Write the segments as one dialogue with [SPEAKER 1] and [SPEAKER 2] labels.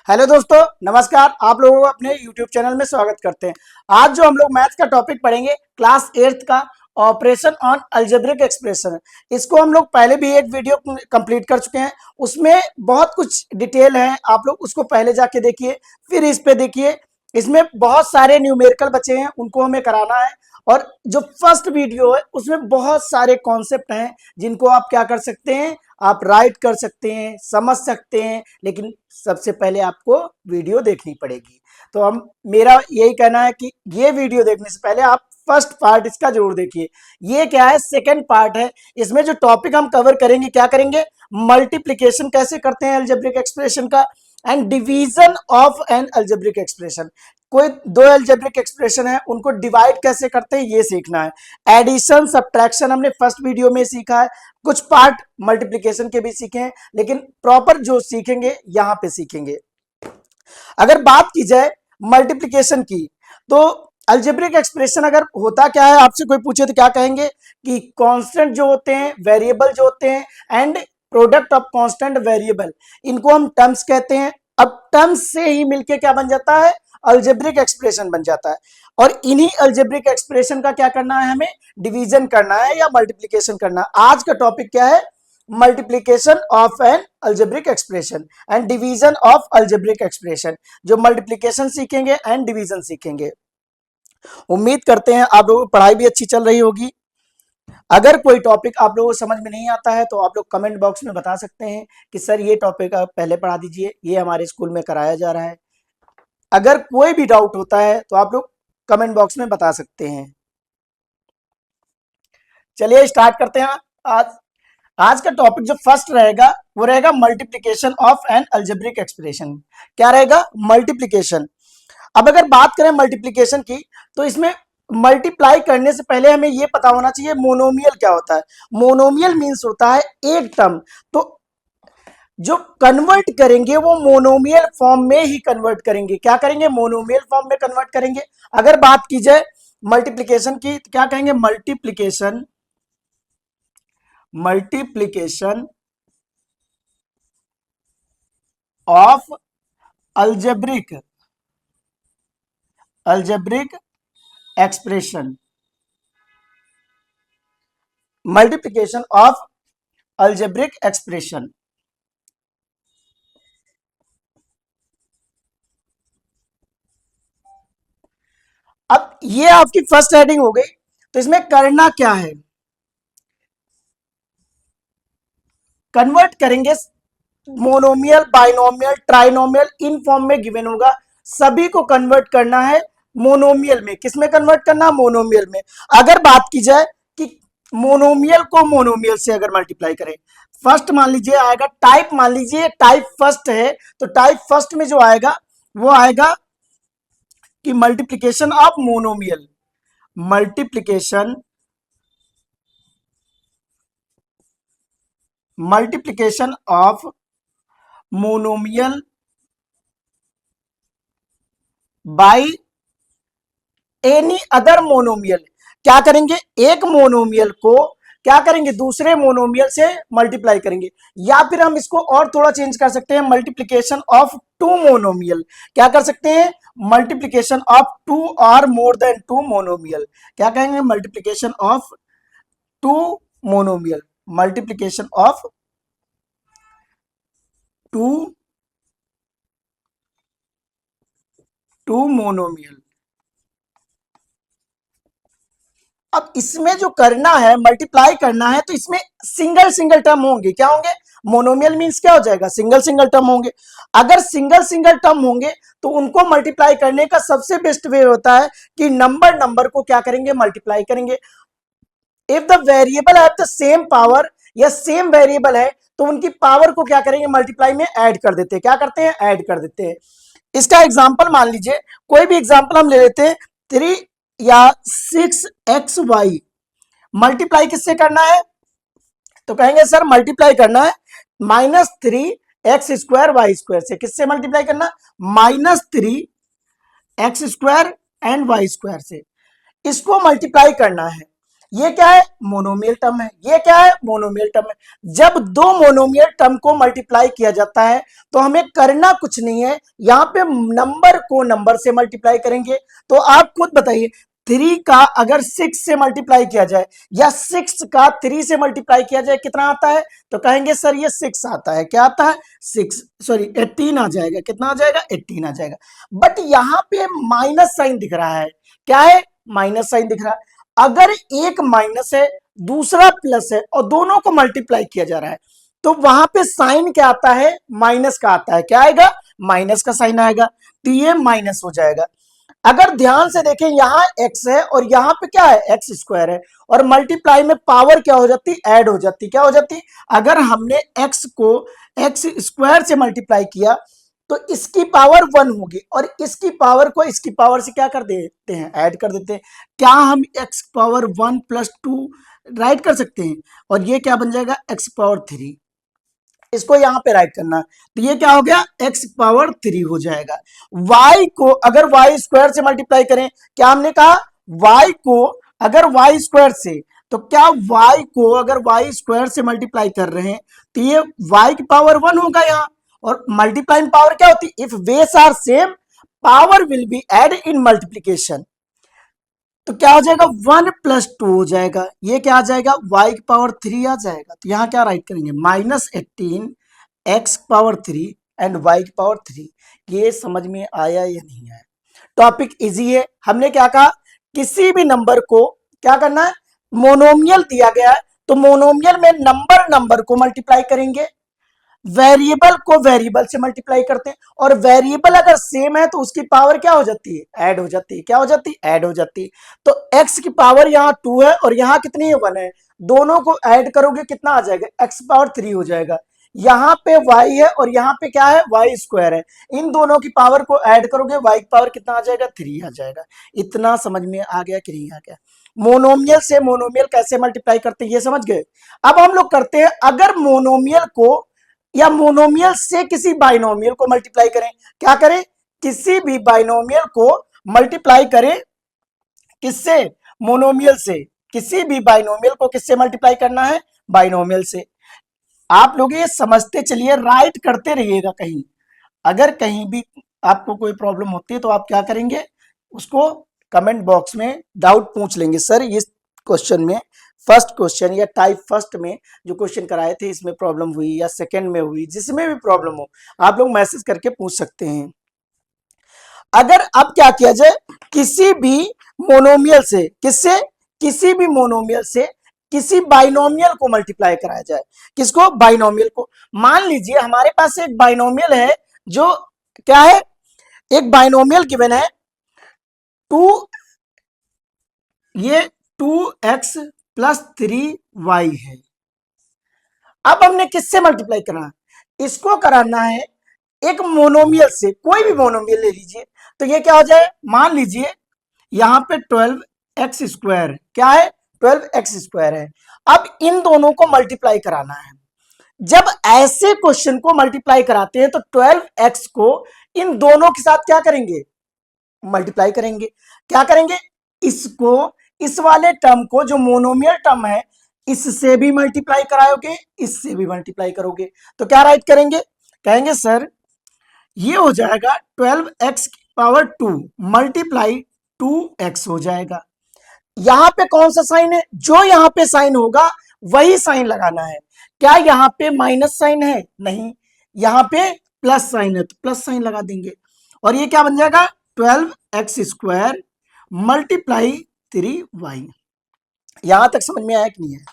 [SPEAKER 1] Hello दोस्तों, नमस्कार। आप लोगों को अपने YouTube चैनल में स्वागत करते हैं। आज जो हम लोग मैथ्स का टॉपिक पढ़ेंगे क्लास 8th का ऑपरेशन ऑन अलजेब्रिक एक्सप्रेशन। इसको हम लोग पहले भी एक वीडियो कंप्लीट कर चुके हैं, उसमें बहुत कुछ डिटेल है। आप लोग उसको पहले जाके देखिए, फिर इस पे देखिए। इसमें बहुत सारे न्यूमेरिकल बचे हैं, उनको हमें कराना है। और जो फर्स्ट वीडियो है उसमें बहुत सारे कॉन्सेप्ट हैं जिनको आप क्या कर सकते हैं, आप राइट कर सकते हैं, समझ सकते हैं, लेकिन सबसे पहले आपको वीडियो देखनी पड़ेगी। तो हम मेरा यही कहना है कि ये वीडियो देखने से पहले आप फर्स्ट पार्ट इसका जरूर देखिए। ये क्या है, सेकंड पार्ट है। इसमें जो टॉपिक हम कवर करेंगे, क्या करेंगे, मल्टीप्लिकेशन कैसे करते हैं अलजेब्रिक एक्सप्रेशन का, and division of N algebraic expression. कोई दो अलजेब्रिक एक्सप्रेशन है, उनको डिवाइड कैसे करते हैं ये सीखना है। एडिशन सब्ट्रैक्शन हमने फर्स्ट वीडियो में सीखा है, कुछ पार्ट मल्टीप्लिकेशन के भी सीखे हैं, लेकिन प्रॉपर जो सीखेंगे यहां पे सीखेंगे। अगर बात की जाए मल्टीप्लिकेशन की, तो अलजेब्रिक एक्सप्रेशन अगर होता क्या है, आपसे कोई पूछे तो क्या कहेंगे कि कांस्टेंट जो होते हैं, वेरिएबल जो होते हैं, and product of constant variable, इनको हम टर्म्स कहते हैं। अब टर्म्स से ही मिलके क्या बन जाता है, अलजेब्रिक एक्सप्रेशन बन जाता है। और इन्हीं अलजेब्रिक एक्सप्रेशन का क्या करना है, हमें डिवीजन करना है या मल्टीप्लिकेशन करना है। आज का टॉपिक क्या है, multiplication of N algebraic expression and division of algebraic expression. जो मल्टीप्लिकेशन सीखेंगे एंड डिवीजन सीखेंगे। उम्मीद करते हैं आप लोगों की पढ़ाई भी अच्छी चल रही होगी। अगर कोई टॉपिक आप लोगों को समझ में नहीं आता है तो आप लोग कमेंट बॉक्स में बता सकते हैं कि सर ये टॉपिक आप पहले पढ़ा दीजिए, ये हमारे स्कूल में कराया जा रहा है। अगर कोई भी डाउट होता है तो आप लोग कमेंट बॉक्स में बता सकते हैं। चलिए स्टार्ट करते हैं। आज आज का टॉपिक जो फर्स्ट रहेगा वो रहेगा multiplication of N algebraic expression. क्या रहेगा, मल्टीप्लिकेशन। अब अगर बात करें मल्टीप्लिकेशन की, तो इसमें मल्टीप्लाई करने से पहले हमें यह पता होना चाहिए मोनोमियल क्या होता है। मोनोमियल मीन्स होता है एक टर्म, तो जो कन्वर्ट करेंगे वो मोनोमियल फॉर्म में ही कन्वर्ट करेंगे। क्या करेंगे, मोनोमियल फॉर्म में कन्वर्ट करेंगे। अगर बात की जाए मल्टीप्लिकेशन की, तो क्या कहेंगे, multiplication of algebraic expression. Multiplication of algebraic expression. अब ये आपकी फर्स्ट हेडिंग हो गई। तो इसमें करना क्या है, कन्वर्ट करेंगे monomial, binomial, trinomial, in form में गिवन होगा, सभी को कन्वर्ट करना है मोनोमियल में। किसमें कन्वर्ट करना, मोनोमियल में। अगर बात की जाए कि मोनोमियल को मोनोमियल से अगर मल्टीप्लाई करें, फर्स्ट मान लीजिए आएगा टाइप, मान लीजिए टाइप फर्स्ट है, तो टाइप फर्स्ट में जो आएगा वो आएगा कि multiplication of monomial, multiplication of monomial by any other monomial. क्या करेंगे, एक मोनोमियल को क्या करेंगे, दूसरे मोनोमियल से मल्टीप्लाई करेंगे। या फिर हम इसको और थोड़ा चेंज कर सकते हैं, मल्टीप्लिकेशन ऑफ टू मोनोमियल। क्या कर सकते हैं, मल्टीप्लिकेशन ऑफ टू और मोर देन टू मोनोमियल। क्या कहेंगे, multiplication of two monomial, multiplication of two monomial. अब इसमें जो करना है, मल्टीप्लाई करना है, तो इसमें सिंगल सिंगल टर्म होंगे। क्या होंगे, मोनोमियल मींस क्या हो जाएगा, सिंगल सिंगल टर्म होंगे। अगर सिंगल सिंगल टर्म होंगे तो उनको मल्टीप्लाई करने का सबसे बेस्ट वे होता है कि नंबर नंबर को क्या करेंगे, मल्टीप्लाई करेंगे। If the variable have the same power, या सेम वेरिएबल है तो उनकी पावर को क्या करेंगे, मल्टीप्लाई में ऐड कर देते हैं। क्या करते हैं, ऐड कर देते हैं। इसका एग्जांपल मान लीजिए, कोई भी एग्जांपल हम ले लेते हैं, 3 या 6xy मल्टीप्लाई किससे करना है, तो कहेंगे सर मल्टीप्लाई करना है -3x² y² से। किससे मल्टीप्लाई करना, -3x² एंड y² से। इसको मल्टीप्लाई करना है। ये क्या है, मोनोमियल टर्म है, ये क्या है, मोनोमियल टर्म है। जब दो मोनोमियल टर्म को मल्टीप्लाई किया जाता है तो हमें करना कुछ नहीं है, यहाँ पे नंबर को नंबर से मल्टीप्लाई करेंगे। तो आप खुद बताइए, 3 का अगर 6 से मल्टीप्लाई किया जाए या 6 का 3 से मल्टीप्लाई किया जाए कितना आता है, तो कहेंगे सर ये 6 आता है। क्या आता है, 6, सॉरी 18 आ जाएगा। कितना आ जाएगा, 18 आ जाएगा। बट यहाँ पे माइनस साइन दिख रहा है, क्या है, माइनस साइन दिख रहा है। अगर एक माइनस है दूसरा प्लस है और दोनों को मल्टीप्लाई किया जा रहा है तो वहां पे साइन क्या आता है, माइनस का आता है। क्या आएगा, माइनस का साइन आएगा, तो ये माइनस हो जाएगा। अगर ध्यान से देखें यहाँ x है और यहाँ पे क्या है, एक्स स्क्वायर है, और मल्टीप्लाई में पावर क्या हो जाती, ऐड हो जाती। क्या हो जाती, अगर हमने x को एक्स स्क्वायर से मल्टीप्लाई किया तो इसकी पावर 1 होगी और इसकी पावर को इसकी पावर से क्या कर देते हैं, ऐड कर देते हैं। क्या हम x पावर 1 प्लस 2 राइट कर सकते हैं, और ये क्या बन जाएगा, x पावर 3। इसको यहां पे राइट करना, तो ये क्या हो गया, x पावर 3 हो जाएगा। y को अगर y स्क्वायर से मल्टीप्लाई करें, क्या हमने कहा, y को अगर y स्क्वायर से, तो क्या y को अगर y स्क्वायर से मल्टीप्लाई कर रहे हैं तो ये y की पावर 1 होगा यहाँ। और मल्टीप्लाइंग पावर क्या होती है, if base are same power will be add in multiplication. तो क्या हो जाएगा, 1 प्लस 2 हो जाएगा। ये क्या आ जाएगा, y की पावर 3 आ जाएगा। तो यहाँ क्या राइट करेंगे, -18 x पावर 3 एंड y की पावर 3। ये समझ में आया या नहीं आया, टॉपिक इजी है। हमने क्या कहा, किसी भी नंबर को क्या करना है, मोनोमियल दिया गया है तो मोनोमियल में नंबर नंबर को मल्टीप्लाई करेंगे, वेरिएबल को वेरिएबल से मल्टीप्लाई करते हैं, और वेरिएबल अगर सेम है तो उसकी पावर क्या हो जाती है, ऐड हो जाती है। क्या हो जाती है, ऐड हो जाती है। तो x की पावर यहाँ 2 है और यहाँ कितनी है, 1 है। दोनों को ऐड करोगे कितना आ जाएगा, x पावर 3 हो जाएगा। यहाँ पे y है और यहाँ पे क्या है, y स्क्वायर है। इन दोनों की पावर को ऐड करोगे, y की पावर कितना आ जाएगा, 3 आ जाएगा। इतना समझ में आ गया कि नहीं आ गया। मोनोमियल से मोनोमियल कैसे मल्टीप्लाई करते हैं ये समझ गए। अब हम लोग करते हैं, अगर मोनोमियल को या मोनोमियल से किसी बाइनोमियल को मल्टीप्लाई करें। क्या करें, किसी भी बाइनोमियल को मल्टीप्लाई करें, किससे, मोनोमियल से। किसी भी बाइनोमियल को किससे मल्टीप्लाई करना है, बाइनोमियल से। आप लोग ये समझते चलिए, राइट करते रहिएगा। कहीं अगर कहीं भी आपको कोई प्रॉब्लम होती है तो आप क्या करेंगे, उसको कमेंट बॉक्स में डाउट पूछ लेंगे, सर इस क्वेश्चन में, फर्स्ट क्वेश्चन या टाइप फर्स्ट में जो क्वेश्चन कराए थे इसमें प्रॉब्लम हुई या सेकंड में हुई, जिसमें भी प्रॉब्लम हो आप लोग मैसेज करके पूछ सकते हैं। अगर अब क्या किया जाए, किसी भी मोनोमियल से, किससे, किसी भी मोनोमियल से किसी बाइनोमियल को मल्टीप्लाई कराया जाए। किसको, बाइनोमियल को। मान लीजिए हमारे पास एक बाइनोमियल है, जो क्या है, एक बाइनोमियल गिवन है 2, ये 2x प्लस 3y है। अब हमने किससे मल्टीप्लाई करना है, इसको कराना है एक मोनोमियल से। कोई भी मोनोमियल ले लीजिए, तो ये क्या हो जाए, मान लीजिए यहां पे 12x स्क्वायर, क्या है, 12x स्क्वायर है। अब इन दोनों को मल्टीप्लाई कराना है। जब ऐसे क्वेश्चन को मल्टीप्लाई कराते हैं तो 12x को इन दोनों के साथ क्या करेंगे, मल्टीप्लाई करेंगे। क्या करेंगे, इसको, इस वाले टर्म को जो मोनोमियल टर्म है इससे भी मल्टीप्लाई कराओगे, इससे भी मल्टीप्लाई करोगे। तो क्या राइट करेंगे, कहेंगे सर ये हो जाएगा 12x की पावर 2 मल्टीप्लाई 2x हो जाएगा। यहां पे कौन सा साइन है, जो यहां पे साइन होगा वही साइन लगाना है। क्या यहां पे माइनस साइन है, नहीं, यहां पे प्लस साइन है तो प्लस साइन लगा देंगे। और ये क्या बन जाएगा, 12x स्क्वायर मल्टीप्लाई 3y। यहां तक समझ में आया कि नहीं है।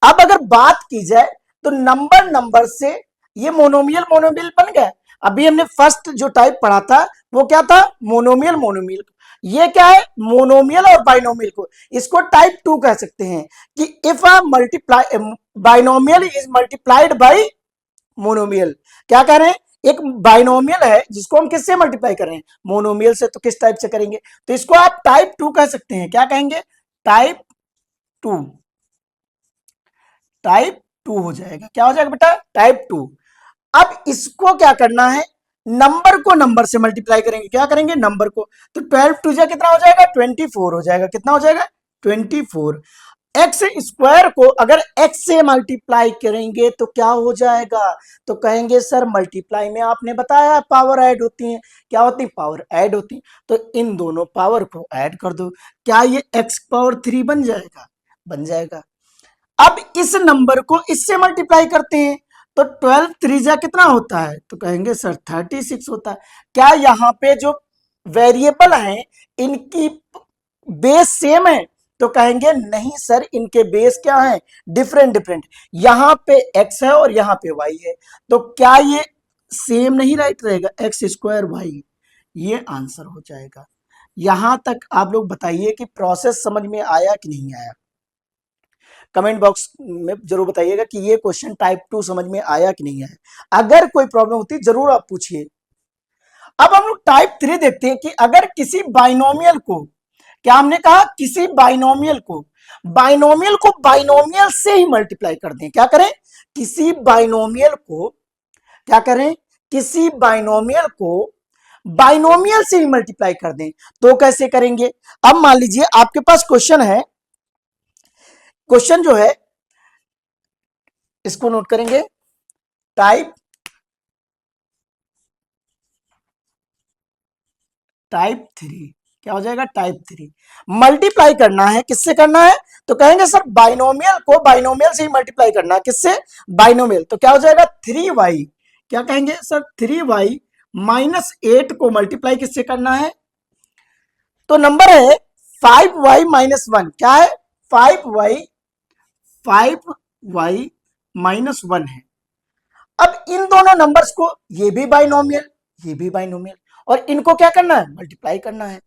[SPEAKER 1] अब अगर बात की जाए तो नंबर नंबर से ये मोनोमियल मोनोमियल बन गया। अभी हमने फर्स्ट जो टाइप पढ़ा था वो क्या था, मोनोमियल मोनोमियल। ये क्या है, मोनोमियल और बाइनोमियल को, इसको टाइप 2 कह सकते हैं कि if a multiply binomial is multiplied by monomial. क्या कह रहे हैं, एक बाइनोमियल है जिसको हम किससे मल्टीप्लाई कर रहे हैं, मोनोमियल से, तो किस टाइप से करेंगे, तो इसको आप टाइप 2 कह सकते हैं। क्या कहेंगे, टाइप 2, टाइप 2 हो जाएगा। क्या हो जाएगा बेटा, टाइप 2। अब इसको क्या करना है, नंबर को नंबर से मल्टीप्लाई करेंगे। क्या करेंगे, नंबर को, तो 12 टू जा कितना हो जाएगा, 24 हो जाएगा। कितना हो जाएगा, 24। एक्स स्क्वायर को अगर एक्स से मल्टीप्लाई करेंगे तो क्या हो जाएगा, तो कहेंगे सर मल्टीप्लाई में आपने बताया पावर ऐड होती है, क्या होती, पावर ऐड होती है, तो इन दोनों पावर को ऐड कर दो, क्या ये एक्स पावर 3 बन जाएगा, बन जाएगा। अब इस नंबर को इससे मल्टीप्लाई करते हैं तो 12 त्रिज्या कितना होता है, तो कहेंगे सर 36 होता है। क्या यहाँ पे जो वेरिएबल हैं इनकी बेस सेम है, तो कहेंगे नहीं सर इनके बेस क्या है, डिफरेंट डिफरेंट, यहाँ पे x है और यहाँ पे y है, तो क्या ये सेम नहीं राइट रहेगा, एक्स स्क्वायर वाई, ये आंसर हो जाएगा। यहां तक आप लोग बताइए कि प्रोसेस समझ में आया कि नहीं आया, कमेंट बॉक्स में जरूर बताइएगा कि ये क्वेश्चन टाइप 2 समझ में आया कि नहीं आया। अगर कोई प्रॉब्लम होती जरूर आप पूछिए। अब हम लोग टाइप 3 देखते हैं कि अगर किसी बाइनोमियल को, क्या हमने कहा, किसी बाइनोमियल को बाइनोमियल से ही मल्टीप्लाई कर दें, क्या करें, किसी बाइनोमियल को, क्या करें, किसी बाइनोमियल को बाइनोमियल से ही मल्टीप्लाई कर दें, तो कैसे करेंगे। अब मान लीजिए आपके पास क्वेश्चन है, क्वेश्चन जो है इसको नोट करेंगे, टाइप टाइप 3, क्या हो जाएगा, टाइप 3 मल्टीप्लाई करना है, किससे करना है, तो कहेंगे सर बाइनोमियल को बाइनोमियल से ही मल्टीप्लाई करना है, किससे, बाइनोमियल, तो क्या हो जाएगा 3y, क्या कहेंगे सर 3y माइनस 8 को मल्टीप्लाई किससे करना है, तो नंबर है 5y माइनस 1, क्या है 5y, 5y माइनस 1 है। अब इन दोनों नंबर्स को, ये भी बाइनोमियल, ये भी बाइनोमियल, और इनको क्या करना है, मल्टीप्लाई करना है।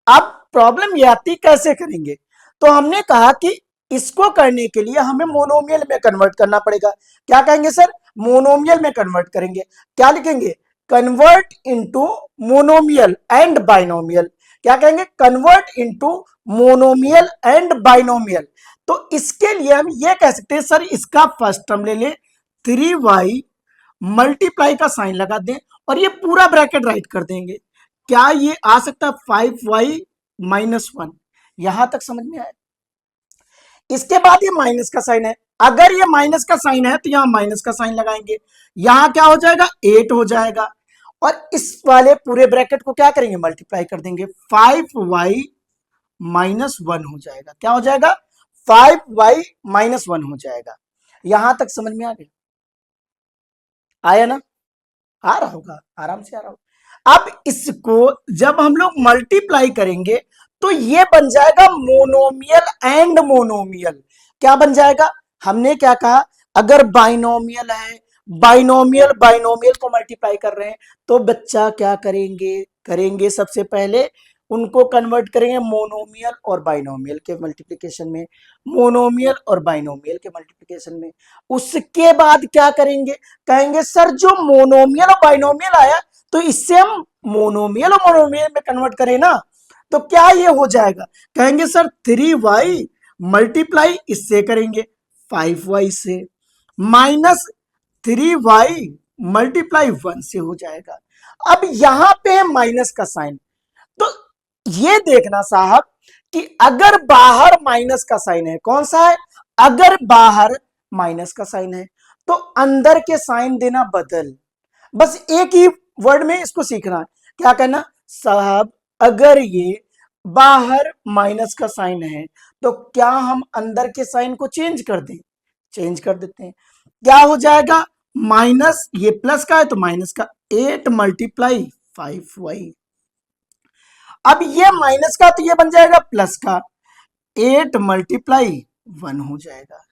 [SPEAKER 1] अब प्रॉब्लम ये आती कैसे करेंगे, तो हमने कहा कि इसको करने के लिए हमें मोनोमियल में कन्वर्ट करना पड़ेगा, क्या कहेंगे सर, मोनोमियल में कन्वर्ट करेंगे, क्या लिखेंगे, convert into monomial and binomial, क्या कहेंगे, convert into monomial and binomial. तो इसके लिए हम ये कह सकते हैं सर इसका फर्स्ट टर्म ले लें 3y, मल्टीप्लाई का साइन लगा दें और ये पूरा ब्रैकेट राइट कर देंगे, क्या ये आ सकता है 5y माइनस 1, यहां तक समझ में आया। इसके बाद ये माइनस का साइन है, अगर ये माइनस का साइन है तो यहां माइनस का साइन लगाएंगे, यहां क्या हो जाएगा 8 हो जाएगा, और इस वाले पूरे ब्रैकेट को क्या करेंगे, मल्टीप्लाई कर देंगे, 5y माइनस 1 हो जाएगा, क्या हो जाएगा 5y माइनस 1 हो जाएगा। यहां तक समझ में आ गया, आया ना, आ रहा होगा, आराम से आ रहा होगा। अब इसको जब हम लोग मल्टीप्लाई करेंगे तो ये बन जाएगा मोनोमियल एंड मोनोमियल, क्या बन जाएगा, हमने क्या कहा, अगर बाइनोमियल है, बाइनोमियल बाइनोमियल को मल्टीप्लाई कर रहे हैं, तो बच्चा क्या करेंगे, करेंगे सबसे पहले उनको कन्वर्ट करेंगे मोनोमियल और बाइनोमियल के मल्टीप्लिकेशन में, मोनोमियल और बाइनोमियल के मल्टीप्लिकेशन में। उसके बाद क्या करेंगे, कहेंगे सर जो मोनोमियल और बाइनोमियल आया तो इससे हम मोनोमियल और मोनोमियल में कन्वर्ट करें ना, तो क्या ये हो जाएगा, कहेंगे सर 3y मल्टीप्लाई इससे करेंगे 5y से, माइनस 3y मल्टीप्लाई 1 से हो जाएगा। अब यहां पे है माइनस का साइन, तो ये देखना साहब कि अगर बाहर माइनस का साइन है, कौन सा है, अगर बाहर माइनस का साइन है तो अंदर के साइन देना बदल, बस एक ही वर्ड में इसको सीखना है, क्या कहना साहब, अगर ये बाहर माइनस का साइन है तो क्या हम अंदर के साइन को चेंज कर दें, चेंज कर देते हैं, क्या हो जाएगा, माइनस, ये प्लस का है तो माइनस का 8 मल्टीप्लाई 5y, अब ये माइनस का तो ये बन जाएगा प्लस का 8 मल्टीप्लाई 1 हो जाएगा।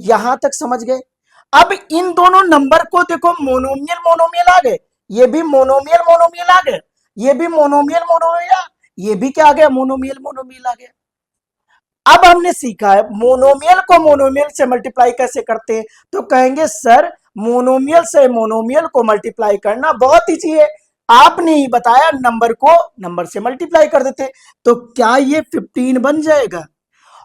[SPEAKER 1] यहां तक समझ गए। अब इन दोनों नंबर को देखो, मोनोमियल मोनोमियल आ गए, ये भी मोनोमियल मोनोमियल आ गए, ये भी मोनोमियल मोनोमियल, ये भी क्या आ गया, मोनोमियल मोनोमियल आ गया। अब हमने सीखा है मोनोमियल को मोनोमियल से मल्टीप्लाई कैसे करते हैं, तो कहेंगे सर मोनोमियल से मोनोमियल को मल्टीप्लाई करना बहुत ईजी है, आपने ही बताया नंबर को नंबर से मल्टीप्लाई कर देते, तो क्या ये 15 बन जाएगा,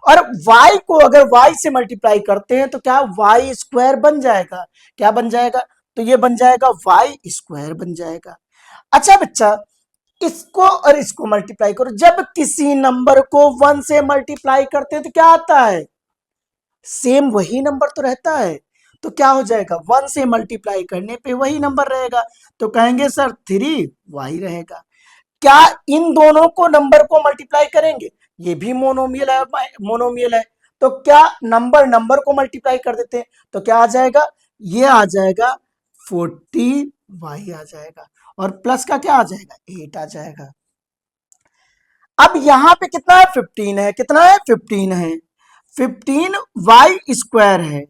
[SPEAKER 1] और y को अगर y से मल्टीप्लाई करते हैं तो क्या y स्क्वायर बन जाएगा, क्या बन जाएगा, तो ये बन जाएगा y स्क्वायर बन जाएगा। अच्छा बच्चा, इसको और इसको मल्टीप्लाई करो, जब किसी नंबर को 1 से मल्टीप्लाई करते हैं तो क्या आता है, सेम वही नंबर तो रहता है, तो क्या हो जाएगा, 1 से मल्टीप्लाई करने पे वही नंबर रहेगा, तो कहेंगे सर 3y रहेगा। क्या इन दोनों को नंबर को मल्टीप्लाई करेंगे, ये भी मोनोमियल है, मोनोमियल है, तो क्या नंबर नंबर को मल्टीप्लाई कर देते हैं, तो क्या आ जाएगा, ये आ जाएगा 40y आ जाएगा, और प्लस का क्या आ जाएगा, 8 आ जाएगा। अब यहां पे कितना है, 15 है, कितना है, 15 है, 15y² है।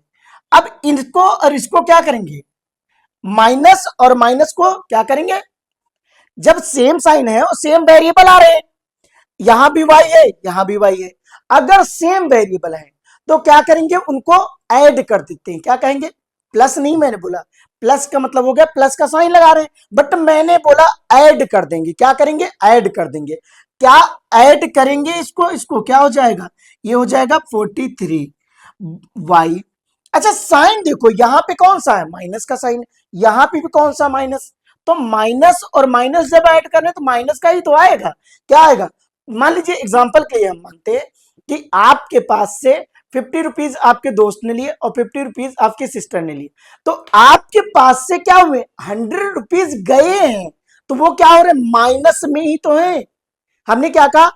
[SPEAKER 1] अब इनको और इसको क्या करेंगे, माइनस और माइनस को क्या करेंगे, जब सेम साइन है और सेम वेरिएबल आ रहे हैं, यहां भी y है यहां भी y है, अगर सेम वेरिएबल है तो क्या करेंगे, उनको ऐड कर देते हैं, क्या कहेंगे, प्लस नहीं मैंने बोला, प्लस का मतलब हो गया प्लस का साइन लगा रहे हैं, बट मैंने बोला ऐड कर देंगे, क्या करेंगे, ऐड कर देंगे, क्या ऐड करेंगे, इसको इसको क्या हो जाएगा, ये हो जाएगा 43y। अच्छा साइन देखो, यहां पे कौन सा है, माइनस का साइन, यहां पे भी कौन सा, माइनस, तो माइनस और माइनस जब ऐड कर रहे हैं तो माइनस का ही तो आएगा, क्या आएगा, मान लीजिए एग्जांपल के लिए हम मानते हैं कि आपके पास से 50 रुपीज आपके दोस्त ने लिए और 50 रुपीज आपकी सिस्टर ने लिए, तो आपके पास से क्या हुए, 100 रुपीज गए हैं, तो वो क्या हो रहे हैं, माइनस में ही तो है। हमने क्या कहा,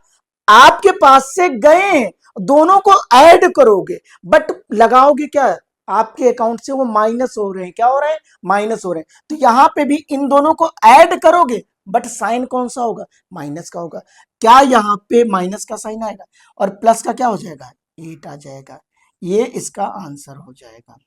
[SPEAKER 1] आपके पास से गए हैं, दोनों को ऐड करोगे बट लगाओगे क्या, आपके अकाउंट से वो माइनस हो रहे हैं, क्या हो रहे हैं, माइनस हो रहे हैं, तो यहां पे भी इन दोनों को ऐड करोगे बट साइन कौन सा होगा, माइनस का होगा, क्या यहां पे माइनस का साइन आएगा और प्लस का क्या हो जाएगा, 8 आ जाएगा, ये इसका आंसर हो जाएगा।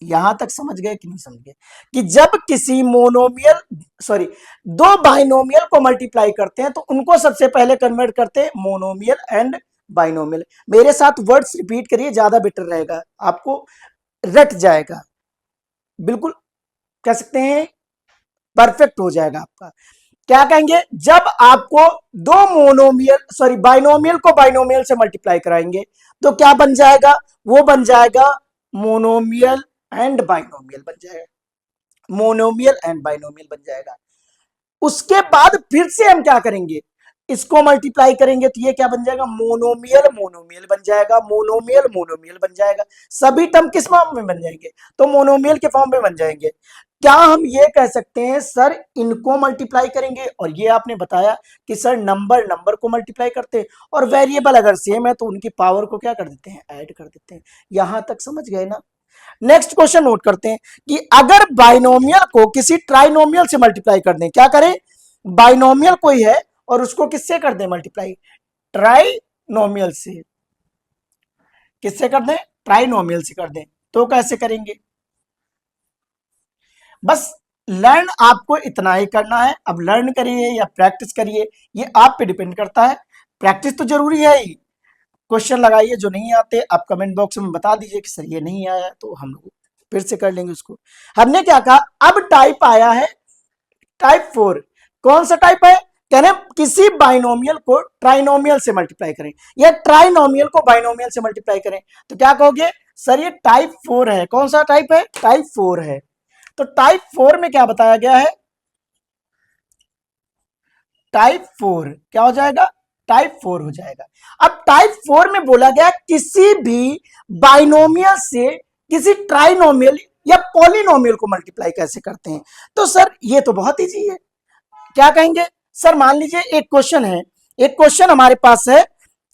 [SPEAKER 1] यहां तक समझ गए कि नहीं समझ गए, कि जब किसी मोनोमियल सॉरी दो बाइनोमियल को मल्टीप्लाई करते हैं तो उनको सबसे पहले कन्वर्ट करते हैं मोनोमियल एंड बाइनोमियल। मेरे साथ वर्ड्स रिपीट करिए, ज्यादा बेटर रहेगा, आपको रट जाएगा, बिल्कुल कह सकते हैं परफेक्ट हो जाएगा आपका। क्या कहेंगे, जब आपको दो मोनोमियल सॉरी बाइनोमियल को बाइनोमियल से मल्टीप्लाई कराएंगे तो क्या बन जाएगा, वो बन जाएगा मोनोमियल एंड बाइनोमियल बन जाएगा, मोनोमियल एंड बाइनोमियल बन जाएगा। उसके बाद फिर से हम क्या करेंगे, इसको मल्टीप्लाई करेंगे तो ये क्या बन जाएगा, मोनोमियल मोनोमियल बन जाएगा, मोनोमियल मोनोमियल बन जाएगा, सभी टर्म किस फॉर्म में बन जाएंगे, तो मोनोमियल के फॉर्म में बन जाएंगे। क्या हम ये कह सकते हैं सर इनको मल्टीप्लाई करेंगे, और ये आपने बताया कि सर नंबर नंबर को मल्टीप्लाई करते हैं और वेरिएबल अगर सेम है तो उनकी पावर को क्या कर देते हैं, ऐड कर देते हैं। यहां तक समझ गए ना। नेक्स्ट क्वेश्चन नोट करते हैं कि अगर बाइनोमियल को किसी ट्राइनोमियल से मल्टीप्लाई कर दें, क्या करें, बाइनोमियल कोई है और उसको किससे कर दें मल्टीप्लाई, ट्राइनोमियल से, किससे कर दें, ट्राइनोमियल से कर दें, तो कैसे करेंगे, बस लर्न आपको इतना ही करना है। अब लर्न करिए या प्रैक्टिस करिए, ये आप पे डिपेंड करता है, प्रैक्टिस तो जरूरी है ही। क्वेश्चन लगाइए, जो नहीं आते आप कमेंट बॉक्स में बता दीजिए कि सर ये नहीं आया, तो हम लोग फिर से कर लेंगे उसको। हमने क्या कहा, अब टाइप आया है टाइप 4, कौन सा टाइप है, कह रहे किसी बाइनोमियल को ट्राइनोमियल से मल्टीप्लाई करें या ट्राइनोमियल को बाइनोमियल से मल्टीप्लाई करें, तो क्या कहोगे, सर ये टाइप 4 है, कौन सा टाइप है, टाइप 4 है। तो टाइप 4 में क्या बताया गया है, टाइप 4 क्या हो जाएगा, टाइप 4 हो जाएगा। अब टाइप 4 में बोला गया किसी भी बाइनोमियल से किसी ट्राइनोमियल या पॉलिनोमियल को मल्टीप्लाई कैसे करते हैं, तो सर ये तो बहुत इजी है। क्या कहेंगे, सर मान लीजिए एक क्वेश्चन है, एक क्वेश्चन हमारे पास है,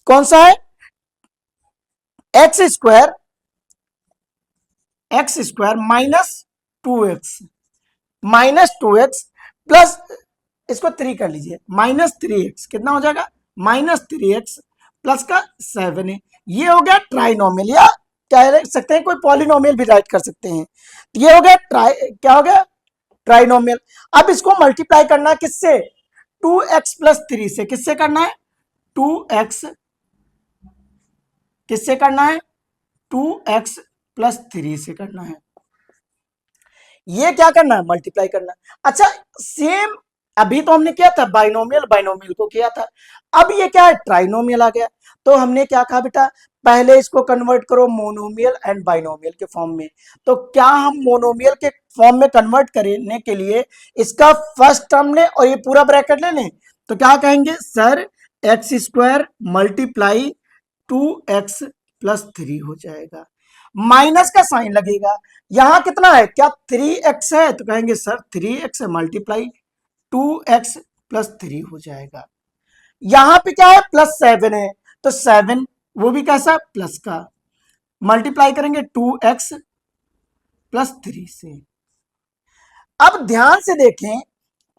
[SPEAKER 1] कौन सा है, X square minus two x plus, इसको 3 कर लीजिए, -3x कितना हो जाएगा, -3x प्लस का 7 है, ये हो गया ट्राइनोमियल, या कह सकते हैं कोई पॉलिनोमियल भी राइट कर सकते हैं, ये हो गया क्या हो गया, ट्राइनोमियल। अब इसको मल्टीप्लाई करना किससे, 2x प्लस 3 से, किससे करना है, 2x किससे करना है, 2x प्लस 3 से करना है, ये क्या करना है, मल्टीप्लाई करना है। अच्छा सेम अभी तो हमने किया था बाइनोमियल बाइनोमियल को किया था, अब ये क्या है, ट्राइनोमियल आ गया, तो हमने क्या कहा बेटा, पहले इसको कन्वर्ट करो मोनोमियल एंड बाइनोमियल के फॉर्म में। तो क्या हम मोनोमियल के फॉर्म में कन्वर्ट करने के लिए इसका फर्स्ट टर्म लें और ये पूरा ब्रैकेट ले लें, तो क्या कहेंगे sir, x square multiply 2x +3 हो जाएगा। माइनस का साइन लगेगा, यहां कितना है, क्या 3x है, तो कहेंगे सर 3x मल्टीप्लाई 2x +3 हो जाएगा। यहां पे क्या है, +7 है, तो 7 वो भी कैसा, प्लस का, मल्टीप्लाई करेंगे 2x +3 से। अब ध्यान से देखें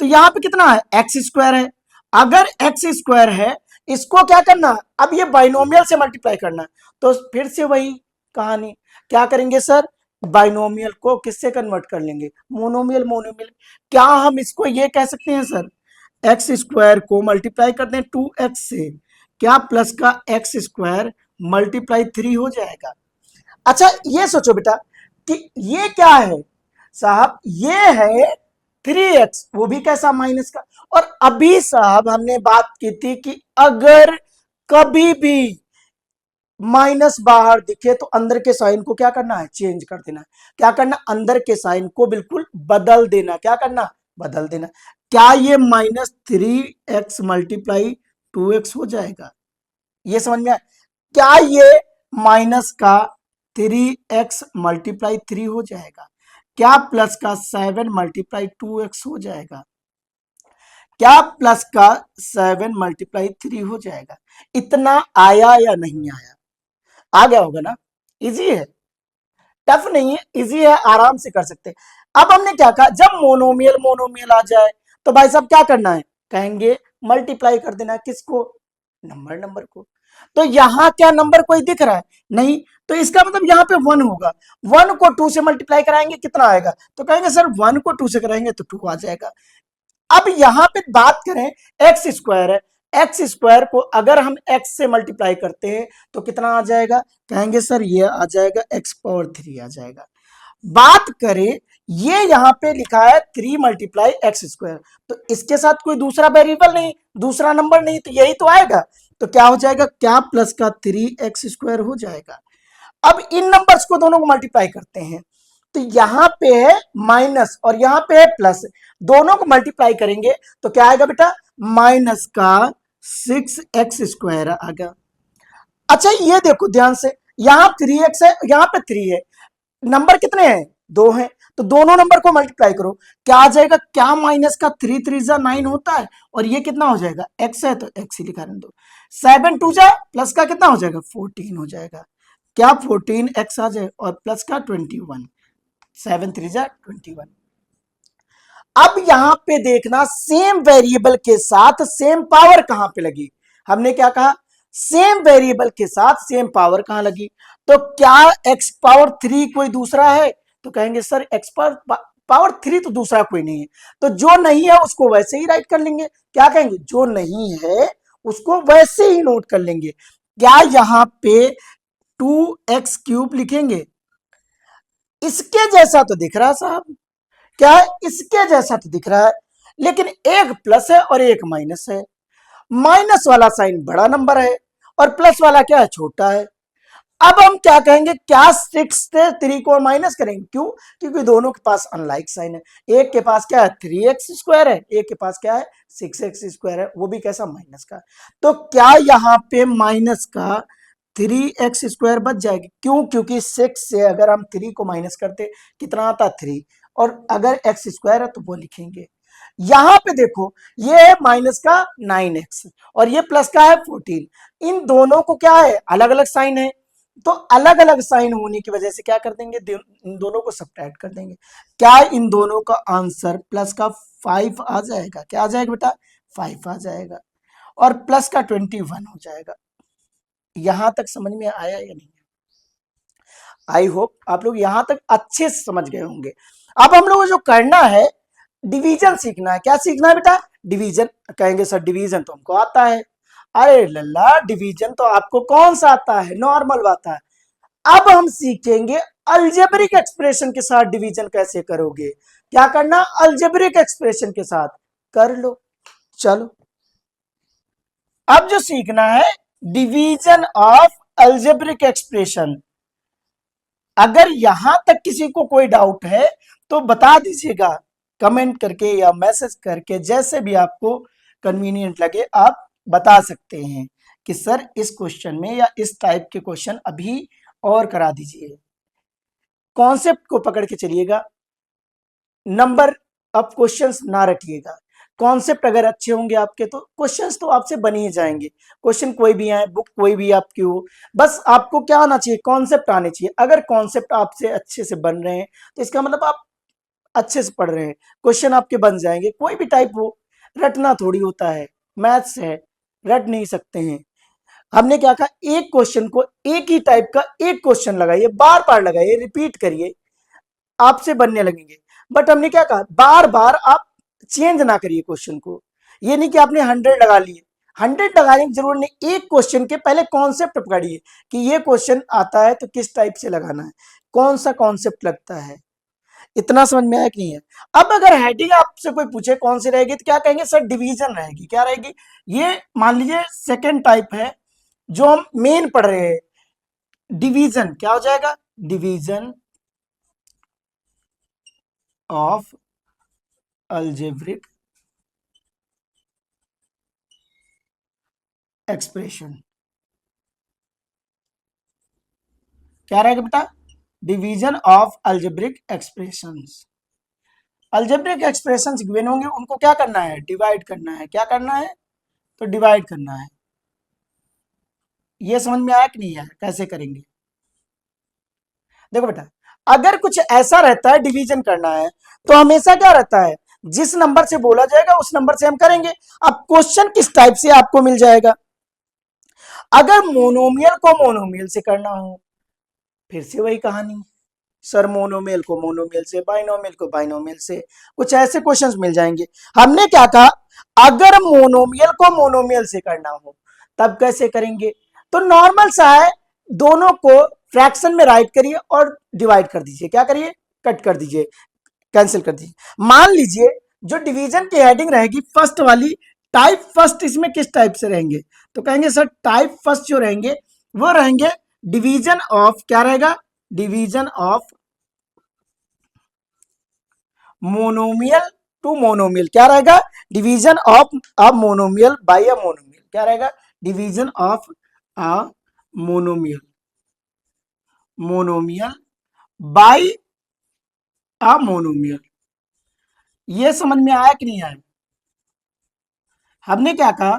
[SPEAKER 1] तो यहां पे कितना है, x² है। अगर x² है, इसको क्या करना, अब ये बाइनोमियल से मल्टीप्लाई करना है, तो फिर से वही कहानी, क्या करेंगे सर, बाइनोमियल को किससे कन्वर्ट कर लेंगे, मोनोमियल। मोनोमियल क्या हम इसको ये कह सकते हैं सर, x² को मल्टीप्लाई कर दें 2x से, क्या प्लस का x² मल्टीप्लाई 3 हो जाएगा। अच्छा ये सोचो बेटा कि ये क्या है साहब, ये है 3x, वो भी कैसा, माइनस का। और अभी साहब हमने बात की थी कि अगर कभी भी माइनस बाहर दिखे तो अंदर के साइन को क्या करना है, चेंज कर देना। क्या करना, अंदर के साइन को बिल्कुल बदल देना। क्या करना, बदल देना। क्या ये -3x मल्टीप्लाई 2x हो जाएगा, ये समझ में आया। क्या ये माइनस का 3x मल्टीप्लाई 3 हो जाएगा, क्या प्लस का 7 मल्टीप्लाई 2x हो जाएगा, क्या प्लस का 7 मल्टीप्लाई 3 हो जाएगा। इतना आया या नहीं आया, आ गया होगा ना, इजी है, टफ नहीं है, इजी है, आराम से कर सकते हैं। अब हमने क्या कहा, जब मोनोमियल मोनोमियल आ जाए तो भाई साहब क्या करना है, कहेंगे मल्टीप्लाई कर देना, किसको, नंबर नंबर को। तो यहां क्या नंबर कोई दिख रहा है, नहीं, तो इसका मतलब यहाँ पे 1 होगा। 1 को 2 से मल्टीप्लाई कराएंगे कितना आएगा, तो कहेंगे सर 1 को 2 से कराएंगे तो 2 आ जाएगा। अब यहां पे बात करें, x² है, x² को अगर हम x से मल्टीप्लाई करते हैं तो कितना आ जाएगा, कहेंगे सर ये आ जाएगा x⁻³ आ जाएगा। बात करें, ये यहां पे लिखा है 3 मल्टीप्लाई x², तो इसके साथ कोई दूसरा वेरिएबल नहीं, दूसरा नंबर नहीं, तो यही तो आएगा। तो क्या हो जाएगा, क्या प्लस का 3x² हो जाएगा। अब इन नंबर्स को दोनों को मल्टीप्लाई करते हैं, तो यहां पे है माइनस और यहां पे है प्लस, दोनों को मल्टीप्लाई करेंगे तो क्या आएगा बेटा, माइनस का 6x² आ गया। अच्छा ये देखो ध्यान से, यहां 3x है, यहां पे 3 है, नंबर कितने हैं, 2 हैं, तो दोनों नंबर को मल्टीप्लाई करो, क्या आ जाएगा, क्या माइनस का 3 3 जा 9 होता है, और ये कितना हो जाएगा, x है तो x ही लिखा रहने दो। 7 2 जा प्लस का कितना हो जाएगा, 14 हो जाएगा। क्या 14x आ जाए और प्लस का 21, 7 3 जा 21। अब यहां पे देखना, सेम वेरिएबल के साथ सेम पावर कहां पे लगी, हमने क्या कहा, सेम वेरिएबल के साथ सेम पावर कहां लगी, तो क्या x⁻³ कोई दूसरा है, तो कहेंगे सर x⁻³ तो दूसरा कोई नहीं है, तो जो नहीं है उसको वैसे ही राइट कर लेंगे। क्या कहेंगे, जो नहीं है उसको वैसे ही नोट कर लेंगे। क्या यहां पे 2x³ लिखेंगे, इसके जैसा तो दिख रहा है साहब, क्या है, इसके जैसा तो दिख रहा है, लेकिन एक प्लस है और एक माइनस है। माइनस वाला साइन बड़ा नंबर है और प्लस वाला क्या है, छोटा है। अब हम क्या कहेंगे, क्या 6 से 3 को माइनस करेंगे, क्यों, क्योंकि दोनों के पास अनलाइक साइन है, एक के पास क्या है 3x² है, एक के पास क्या है 6x² है, वो भी कैसा, माइनस का। तो क्या यहाँ पे माइनस का 3x² बच जाएगी, क्यों, क्योंकि 6 से अगर हम 3 को माइनस करते कितना आता, 3, और अगर x² है तो वो लिखेंगे। यहां पे देखो, ये है माइनस का 9x और ये प्लस का है 14, इन दोनों को क्या है, अलग अलग साइन है, तो अलग अलग साइन होने की वजह से क्या कर देंगे, इन दोनों को सब्ट्रैक्ट कर देंगे। क्या इन दोनों का आंसर प्लस का 5 आ जाएगा, क्या आ जाएगा बेटा, 5 आ जाएगा, और प्लस का 21 हो जाएगा। यहां तक समझ में आया या नहीं, आई होप आप लोग यहां तक अच्छे से समझ गए होंगे। अब हम लोग को जो करना है, डिवीजन सीखना है। क्या सीखना है बेटा, डिवीजन। कहेंगे सर डिवीजन तो हमको आता है, अरे लल्ला डिवीजन तो आपको कौन सा आता है, नॉर्मल आता है। अब हम सीखेंगे अलजेब्रिक एक्सप्रेशन के साथ डिवीजन कैसे करोगे। क्या करना, अलजेब्रिक एक्सप्रेशन के साथ कर लो। चलो अब जो सीखना है, डिवीजन ऑफ अलजेब्रिक एक्सप्रेशन। अगर यहां तक किसी को कोई डाउट है तो बता दीजिएगा कमेंट करके या मैसेज करके, जैसे भी आपको कन्वीनियंट लगे आप बता सकते हैं। कि सर इस क्वेश्चन में या इस टाइप के क्वेश्चन अभी और करा दीजिए। कॉन्सेप्ट को पकड़ के चलिएगा, नंबर ऑफ क्वेश्चंस ना रटिएगा। कॉन्सेप्ट अगर अच्छे होंगे आपके तो क्वेश्चंस तो आपसे बन ही जाएंगे। क्वेश्चन कोई भी आए, बुक कोई भी आपकी हो, बस आपको क्या आना चाहिए, कॉन्सेप्ट आने चाहिए। अगर कॉन्सेप्ट आपसे अच्छे से बन रहे हैं तो इसका मतलब आप अच्छे से पढ़ रहे हैं, क्वेश्चन आपके बन जाएंगे। कोई भी टाइप हो, रटना थोड़ी होता है, मैथ्स है, रट नहीं सकते हैं। हमने क्या कहा, एक क्वेश्चन को, एक ही टाइप का एक क्वेश्चन लगाइए, बार बार लगाइए, रिपीट करिए, आपसे बनने लगेंगे। बट हमने क्या कहा, बार बार आप चेंज ना करिए क्वेश्चन को। ये नहीं कि आपने 100 लगा लिए, 100 लगाने की जरूरत नहीं। एक क्वेश्चन के पहले कॉन्सेप्ट पकड़िए कि ये क्वेश्चन आता है तो किस टाइप से लगाना है, कौन सा कॉन्सेप्ट लगता है। इतना समझ में आया कि नहीं है। अब अगर हेडिंग आपसे कोई पूछे कौन सी रहेगी तो क्या कहेंगे, सर डिवीजन रहेगी। क्या रहेगी, ये मान लीजिए सेकेंड टाइप है जो हम मेन पढ़ रहे हैं, डिवीजन। क्या हो जाएगा, डिवीजन ऑफ अलजेब्रिक एक्सप्रेशन। क्या रहेगा बेटा, division of algebraic expressions. Algebraic expressions given होंगे, उनको क्या करना है, डिवाइड करना है। क्या करना है, तो डिवाइड करना है। ये समझ में आया कि नहीं आया, कैसे करेंगे। देखो बेटा, अगर कुछ ऐसा रहता है डिवीजन करना है तो हमेशा क्या रहता है, जिस नंबर से बोला जाएगा उस नंबर से हम करेंगे। अब क्वेश्चन किस टाइप से आपको मिल जाएगा। अगर मोनोमियल को मोनोमियल से करना हो, फिर से वही कहानी, सर मोनोमियल को मोनोमियल से, बाइनोमियल को बाइनोमियल से, कुछ ऐसे क्वेश्चंस मिल जाएंगे। हमने क्या कहा, अगर मोनोमियल को मोनोमियल से करना हो तब कैसे करेंगे, तो नॉर्मल सा है, दोनों को फ्रैक्शन में राइट करिए और डिवाइड कर दीजिए। क्या करिए, कट कर दीजिए, कैंसिल कर दीजिए। मान लीजिए जो डिवीजन की हेडिंग रहेगी फर्स्ट वाली, टाइप फर्स्ट इसमें किस टाइप से रहेंगे, तो कहेंगे सर टाइप फर्स्ट जो रहेंगे वो रहेंगे डिवीजन ऑफ, क्या रहेगा, division of monomial to monomial. क्या रहेगा, division of a monomial by a monomial. क्या रहेगा, division of a monomial, monomial by a monomial. ये समझ में आया कि नहीं आया। हमने क्या कहा,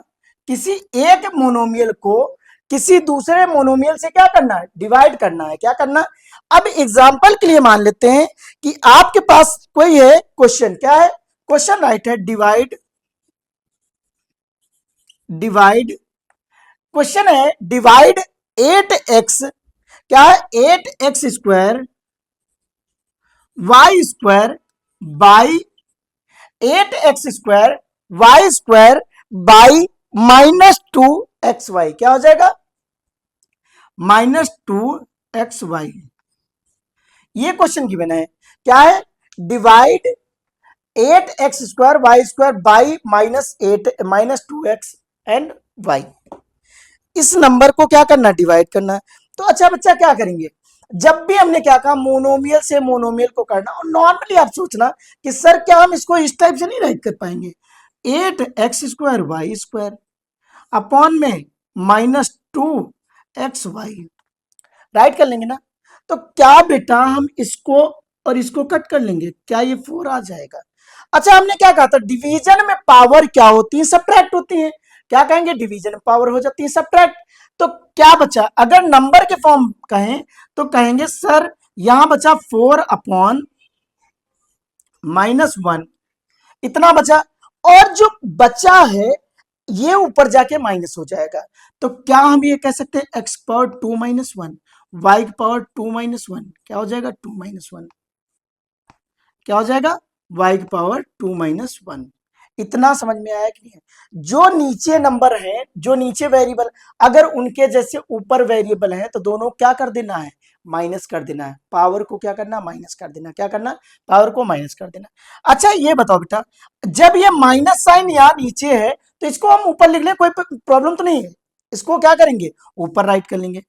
[SPEAKER 1] किसी एक मोनोमियल को किसी दूसरे मोनोमियल से क्या करना है, डिवाइड करना है। क्या करना, अब एग्जांपल के लिए मान लेते हैं कि आपके पास कोई है क्वेश्चन, क्या है, क्वेश्चन राइट है, डिवाइड, डिवाइड क्वेश्चन है, डिवाइड 8x, क्या है, 8x² y² by 8x² y² by -2xy। क्या हो जाएगा, -2xy। ये क्वेश्चन गिवन है, क्या है, divide 8x² y² by -2x and y। इस नंबर को क्या करना, डिवाइड करना। तो अच्छा बच्चा क्या करेंगे, जब भी हमने क्या कहा मोनोमियल से मोनोमियल को करना, और नॉर्मली आप सोचना कि सर क्या हम इसको इस टाइप से नहीं राइट कर पाएंगे, 8x² y² अपॉन में -2xy राइट कर लेंगे ना। तो क्या बेटा हम इसको और इसको कट कर लेंगे, क्या ये 4 आ जाएगा। अच्छा हमने क्या कहा था, डिवीजन में पावर क्या होती है, सब्ट्रैक्ट होती है। क्या कहेंगे, डिवीजन में पावर हो जाती है सब्ट्रैक्ट। तो क्या बचा, अगर नंबर के फॉर्म कहें तो कहेंगे सर यहां बचा 4 अपॉन -1, इतना बचा। और जो बचा है ये ऊपर जाके माइनस हो जाएगा। तो क्या हम ये कह सकते हैं, x पावर 2-1, y पावर 2-1, क्या हो जाएगा 2-1, क्या हो जाएगा y पावर 2-1। इतना समझ में आया कि नहीं है। जो नीचे नंबर है, जो नीचे वेरिएबल, अगर उनके जैसे ऊपर वेरिएबल है तो दोनों क्या कर देना है, माइनस कर देना है। पावर को क्या करना, माइनस कर देना। क्या करना, पावर को माइनस कर देना। अच्छा ये बताओ बेटा, जब ये माइनस साइन यहाँ नीचे है तो इसको हम ऊपर लिख लें, कोई प्रॉब्लम तो नहीं है। इसको क्या करेंगे, ऊपर राइट कर लेंगे।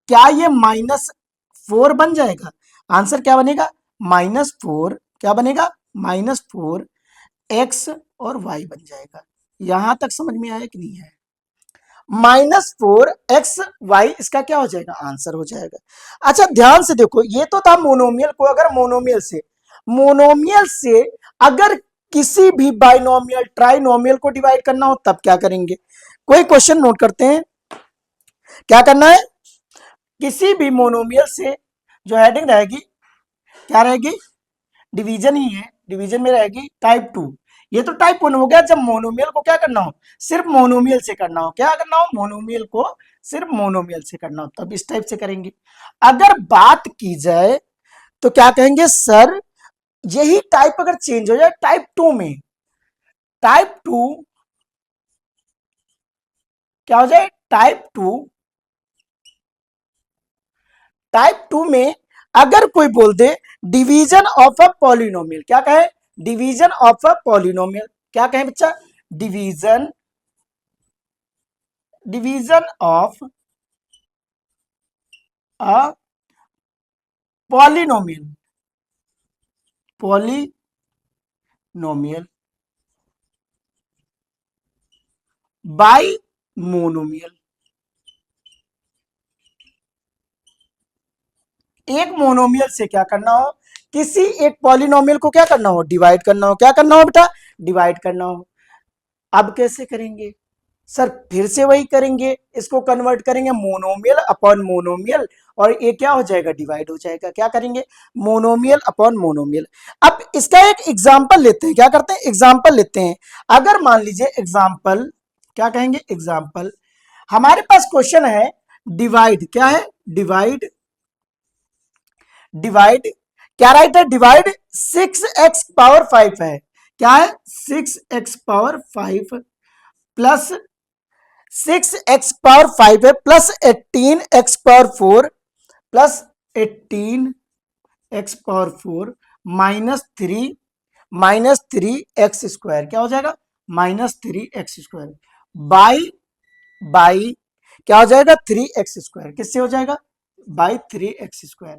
[SPEAKER 1] क्या ये -4 बन जाएगा, आंसर क्या बनेगा, -4, क्या बनेगा, -4x और y बन जाएगा। यहां तक समझ में आया कि नहीं है। -4xy इसका क्या हो जाएगा, आंसर हो जाएगा। अच्छा ध्यान से देखो, ये तो था मोनोमियल को, अगर मोनोमियल से अगर किसी भी बाइनोमियल ट्राइनोमियल को डिवाइड करना हो तब क्या करेंगे, कोई क्वेश्चन नोट करते हैं। क्या करना है, किसी भी मोनोमियल से जो हेडिंग रहेगी क्या रहेगी, डिवीजन ही है, डिवीजन में रहेगी टाइप 2। ये तो टाइप 1 हो गया, जब मोनोमियल को क्या करना हो, सिर्फ मोनोमियल से करना हो, क्या करना हो, मोनोमियल को सिर्फ मोनोमियल से करना हो, तब इस टाइप से करेंगे। अगर बात की जाए तो क्या कहेंगे सर, यही टाइप अगर चेंज हो जाए टाइप 2 में, टाइप 2 क्या हो जाए, टाइप 2 में अगर कोई बोल दे डिवीजन ऑफ अ पॉलिनोमियल, क्या कहे, डिवीजन ऑफ अ पॉलिनोमियल, क्या कहें बच्चा, division division of a polynomial, polynomial bye monomial, एक मोनोमियल से क्या करना हो, किसी एक पॉलिनोमियल को क्या करना हो, डिवाइड करना हो, क्या करना हो बेटा, डिवाइड करना हो। अब कैसे करेंगे सर, फिर से वही करेंगे, इसको कन्वर्ट करेंगे मोनोमियल अपॉन मोनोमियल, और ये क्या हो जाएगा, डिवाइड हो जाएगा, क्या करेंगे, मोनोमियल अपॉन मोनोमियल। अब इसका एक एग्जांपल लेते हैं, क्या करते हैं, एग्जांपल लेते हैं। अगर मान लीजिए एग्जांपल, क्या कहेंगे, एग्जांपल, हमारे पास क्वेश्चन है डिवाइड, क्या है, डिवाइड, डिवाइड क्या राइट है, डिवाइड 6x पावर 5 है, क्या है, 6x power 5 plus 6x power 5 है plus 18x power 4 plus 18x power 4 minus three क्या हो जाएगा, -3x² बाई क्या हो जाएगा, 3x², किससे हो जाएगा, बाई 3x²।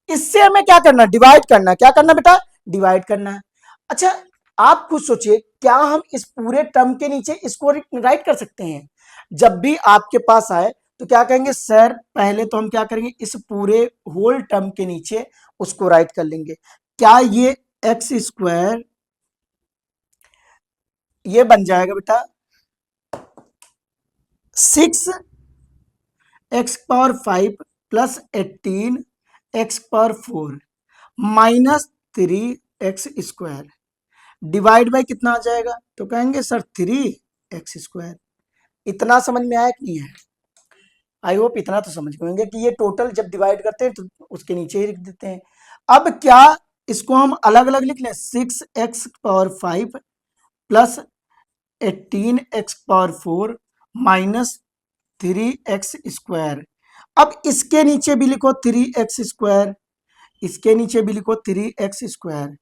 [SPEAKER 1] इससे हमें क्या करना, डिवाइड करना, क्या करना बेटा, डिवाइड करना है। अच्छा आप खुद सोचिए, क्या हम इस पूरे टर्म के नीचे इसको राइट कर सकते हैं, जब भी आपके पास आए तो क्या कहेंगे सर, पहले तो हम क्या करेंगे, इस पूरे होल टर्म के नीचे उसको राइट कर लेंगे। क्या ये x² ये बन जाएगा बेटा 6x power 5 plus 18x power 4 -3x² divide by कितना आ जाएगा, तो कहेंगे सर 3x²। इतना समझ में आया कि नहीं है, आई होप इतना तो समझ गए होंगे कि ये टोटल जब डिवाइड करते हैं तो उसके नीचे ही लिख देते हैं। अब क्या इसको हम अलग अलग लिख लें, 6x power 5 plus 18x power 4 -3x²। अब इसके नीचे भी लिखो 3x², इसके नीचे भी लिखो 3x²,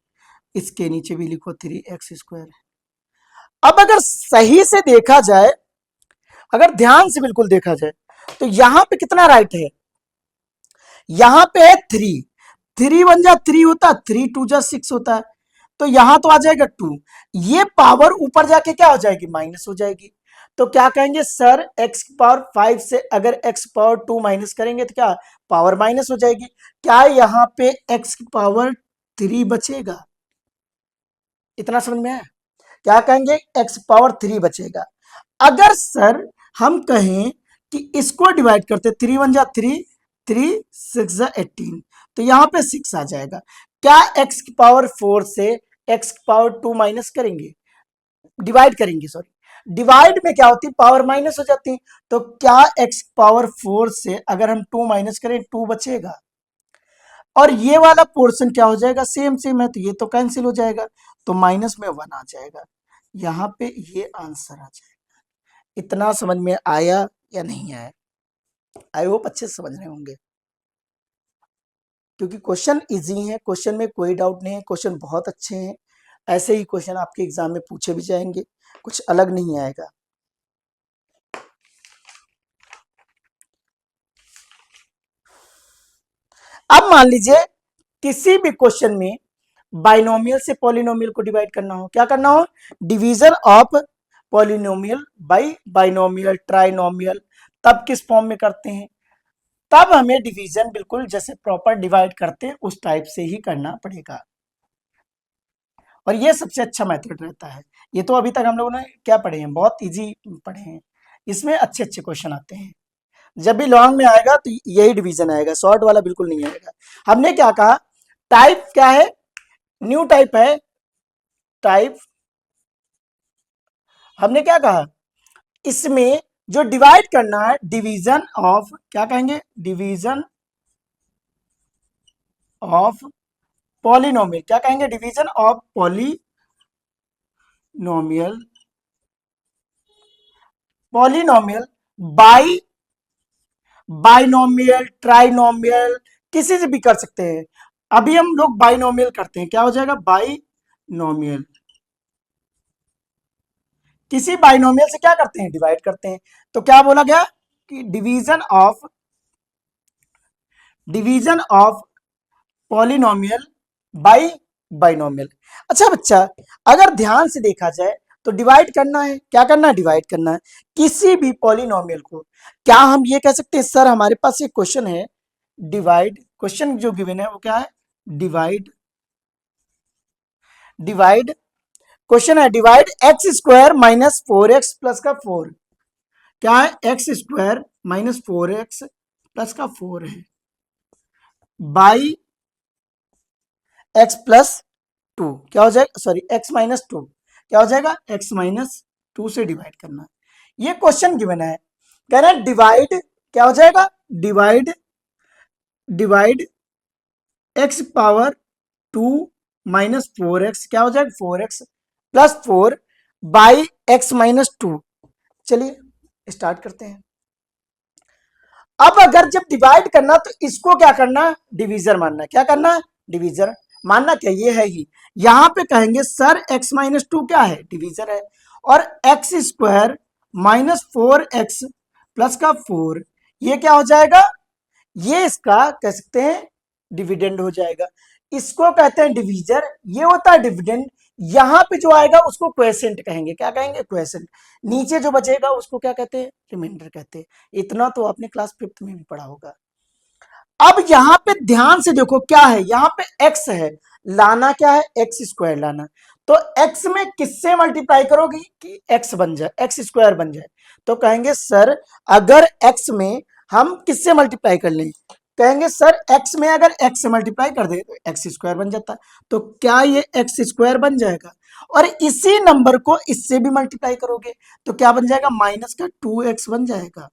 [SPEAKER 1] इसके नीचे भी लिखो 3x²। अब अगर सही से देखा जाए, अगर ध्यान से बिल्कुल देखा जाए तो यहां पे कितना राइट है, यहां पे है 3, 3 1 जा 3 होता, 3 2 जा 6 होता है, तो यहां तो आ जाएगा 2, ये पावर ऊपर जाके क्या हो जाएगी, माइनस हो जाएगी। तो क्या कहेंगे सर, x पावर 5 से अगर x पावर 2 माइनस करेंगे तो क्या, पावर माइनस हो जाएगी। क्या यहां पे x पावर 3 बचेगा, इतना समझ में आया, क्या कहेंगे, x पावर 3 बचेगा। अगर सर हम कहें कि इसको डिवाइड करते, 3 1 जा 3, 3 6 जा 18, तो यहां पे 6 आ जाएगा। क्या x पावर 4 से x पावर 2 माइनस करेंगे, डिवाइड करेंगे, सॉरी डिवाइड में क्या होती, पावर माइनस हो जाती, तो क्या x पावर 4 से अगर हम 2 माइनस करें 2 बचेगा, और ये वाला पोर्शन क्या हो जाएगा, सेम सेम है, तो ये तो कैंसिल हो जाएगा, तो माइनस में 1 आ जाएगा, यहां पे ये आंसर आ जाएगा। इतना समझ में आया या नहीं आया, आई होप अच्छे से समझ रहे होंगे, क्योंकि क्वेश्चन इजी है, क्वेश्चन में कोई डाउट नहीं है, क्वेश्चन बहुत अच्छे हैं, ऐसे ही क्वेश्चन आपके एग्जाम में पूछे भी जाएंगे, कुछ अलग नहीं आएगा। अब मान लीजिए किसी भी क्वेश्चन में बाइनोमियल से पॉलिनोमियल को डिवाइड करना हो, क्या करना हो, division of polynomial by binomial, trinomial, तब किस फॉर्म में करते हैं, तब हमें डिवीजन बिल्कुल जैसे प्रॉपर डिवाइड करते हैं उस टाइप से ही करना पड़ेगा। और ये सबसे अच्छा मेथड रहता है। ये तो अभी तक हम लोगों ने क्या पढ़े हैं, बहुत इजी पढ़े हैं, इसमें अच्छे अच्छे क्वेश्चन आते हैं। जब भी लॉन्ग में आएगा तो यही डिवीजन आएगा, शॉर्ट वाला बिल्कुल नहीं आएगा। हमने क्या कहा, टाइप क्या है, न्यू टाइप है, टाइप हमने क्या कहा, इसमें जो डिवाइड करना है डिवीजन ऑफ, क्या कहेंगे, डिवीजन ऑफ पॉलिनोमियल, क्या कहेंगे, division of polynomial, polynomial by binomial, trinomial, किसी से भी कर सकते हैं। अभी हम लोग बाइनोमियल करते हैं, क्या हो जाएगा, बाइनोमियल, किसी बाइनोमियल से क्या करते हैं, डिवाइड करते हैं। तो क्या बोला गया कि division of polynomial by binomial. अच्छा बच्चा, अगर ध्यान से देखा जाए तो डिवाइड करना है, क्या करना है, डिवाइड करना है किसी भी पॉलिनोमियल को। क्या हम ये कह सकते हैं सर हमारे पास एक क्वेश्चन है, डिवाइड, क्वेश्चन जो गिवन है वो क्या है, डिवाइड, डिवाइड क्वेश्चन है, divide x square minus 4x plus का 4, क्या है, X square minus 4x plus का 4 है, बाई एक्स प्लस 2, क्या हो जाएगा, सॉरी एक्स माइनस 2, क्या हो जाएगा, एक्स माइनस 2 से डिवाइड करना। ये क्वेश्चन गिवन है, कह रहे हैं डिवाइड, क्या हो जाएगा, divide, divide x power 2 minus 4x, क्या हो जाएगा, 4x plus 4 by x minus 2। चलिए स्टार्ट करते हैं। अब अगर जब डिवाइड करना तो इसको क्या करना, डिवीजर मानना, क्या करना, डिवीजर मानना, क्या ये है ही, यहां पे कहेंगे सर x माइनस 2 क्या है, डिवीजर है, और x square minus 4x plus का 4, ये क्या हो जाएगा, ये इसका कह सकते हैं डिविडेंड हो जाएगा, इसको कहते हैं डिवीजर, ये होता है डिविडेंड। यहां पे जो आएगा उसको क्वेसेंट कहेंगे, क्या कहेंगे, क्वेसेंट। नीचे जो बचेगा उसको क्या कहते हैं, रिमाइंडर कहते हैं। इतना तो आपने क्लास 5th में भी पढ़ा होगा। अब यहां पे ध्यान से देखो क्या है, यहां पे x है, लाना क्या है, एक्स स्क्वायर लाना, तो x में किससे मल्टीप्लाई करोगी कि x बन जाए, एक्स स्क्वायर बन जाए। तो कहेंगे सर अगर x में हम किससे मल्टीप्लाई कर लें, कहेंगे सर x में अगर x से मल्टीप्लाई कर दे तो एक्स स्क्वायर बन जाता, तो क्या ये एक्स स्क्वायर बन जाएगा, और इसी नंबर को इससे भी मल्टीप्लाई करोगे तो क्या बन जाएगा, माइनस का 2x बन जाएगा।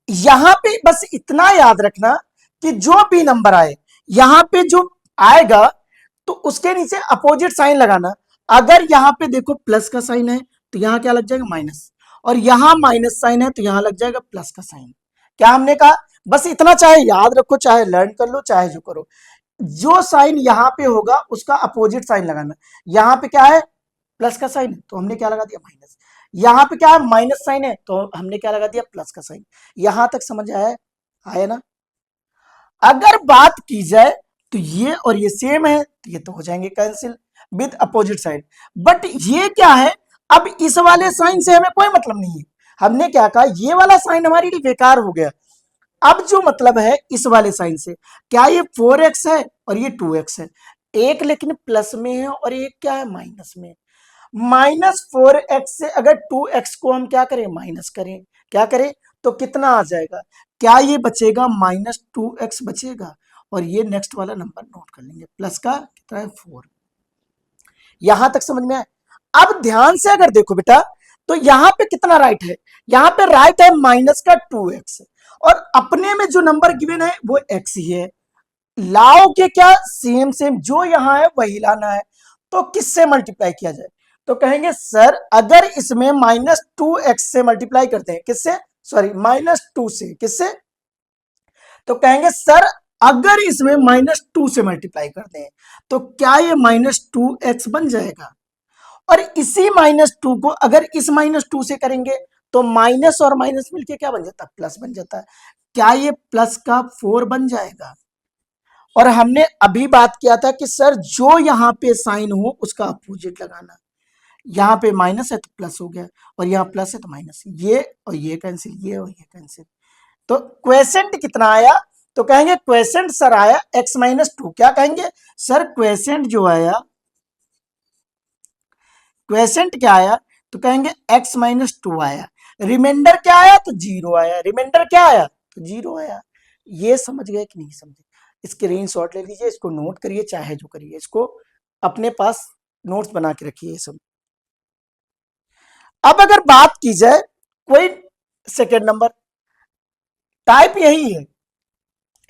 [SPEAKER 1] यहां पे बस इतना याद रखना कि जो भी नंबर आए यहां पे जो आएगा तो उसके नीचे अपोजिट साइन लगाना। अगर यहां पे देखो प्लस का साइन है तो यहां क्या लग जाएगा, माइनस, और यहां माइनस साइन है तो यहां लग जाएगा प्लस का साइन। क्या हमने कहा, बस इतना चाहे याद रखो, चाहे लर्न कर लो, चाहे जो करो, जो साइन यहां पे होगा उसका अपोजिट साइन लगाना। यहां पे क्या है, प्लस का साइन है तो हमने क्या लगा दिया, माइनस। यहां पे क्या है, माइनस साइन है तो हमने क्या लगा दिया, प्लस का साइन। यहां तक समझ आया, आया ना। अगर बात की जाए तो ये और ये सेम है तो ये तो हो जाएंगे cancel with opposite side, but ये क्या है, अब इस वाले साइन से हमें कोई मतलब नहीं है। हमने क्या कहा, ये वाला साइन हमारे लिए बेकार हो गया। अब जो मतलब है इस वाले साइन से, क्या ये 4x है और ये 2x है, एक लेकिन प्लस में है और एक क्या है, माइनस में। -4x से अगर 2x को हम क्या करें, माइनस करें, क्या करें, तो कितना आ जाएगा, क्या ये बचेगा, -2x बचेगा, और ये नेक्स्ट वाला नंबर नोट कर लेंगे, प्लस का कितना है, 4। यहां तक समझ में आए। अब ध्यान से अगर देखो बेटा तो यहां पे कितना राइट है, यहां पे राइट है माइनस का 2x, और अपने में जो नंबर गिवन है वो x ही है। लाओगे क्या, सेम सेम जो यहां है वही लाना है, तो किससे मल्टीप्लाई किया जाए, तो कहेंगे सर अगर इसमें -2x से मल्टीप्लाई करते हैं, किससे, सॉरी -2 से, किससे, तो कहेंगे सर अगर इसमें -2 से मल्टीप्लाई करते हैं तो क्या ये -2x बन जाएगा, और इसी -2 को अगर इस -2 से करेंगे तो माइनस और माइनस मिलके क्या बन जाता है, प्लस बन जाता है, क्या ये प्लस का 4 बन जाएगा। और हमने अभी बात किया था कि सर जो यहां पे साइन हो उसका अपोजिट लगाना, यहाँ पे माइनस है तो प्लस हो गया, और यहाँ प्लस है तो माइनस, ये और ये कैंसिल, ये और ये कैंसिल। तो क्वेसेंट कितना आया, तो कहेंगे क्वेसेंट सर आया x-2। क्या कहेंगे सर, क्वेसेंट जो आया, क्वेसेंट क्या आया, तो कहेंगे x-2 आया। रिमाइंडर क्या आया, तो जीरो आया। रिमाइंडर क्या आया, तो जीरो आया। ये समझ गए कि नहीं समझे? स्क्रीनशॉट ले लीजिए, इसको नोट करिए, चाहे जो करिए, इसको अपने पास नोट्स बना के रखिए ये सब। अब अगर बात की जाए कोई सेकेंड नंबर, टाइप यही है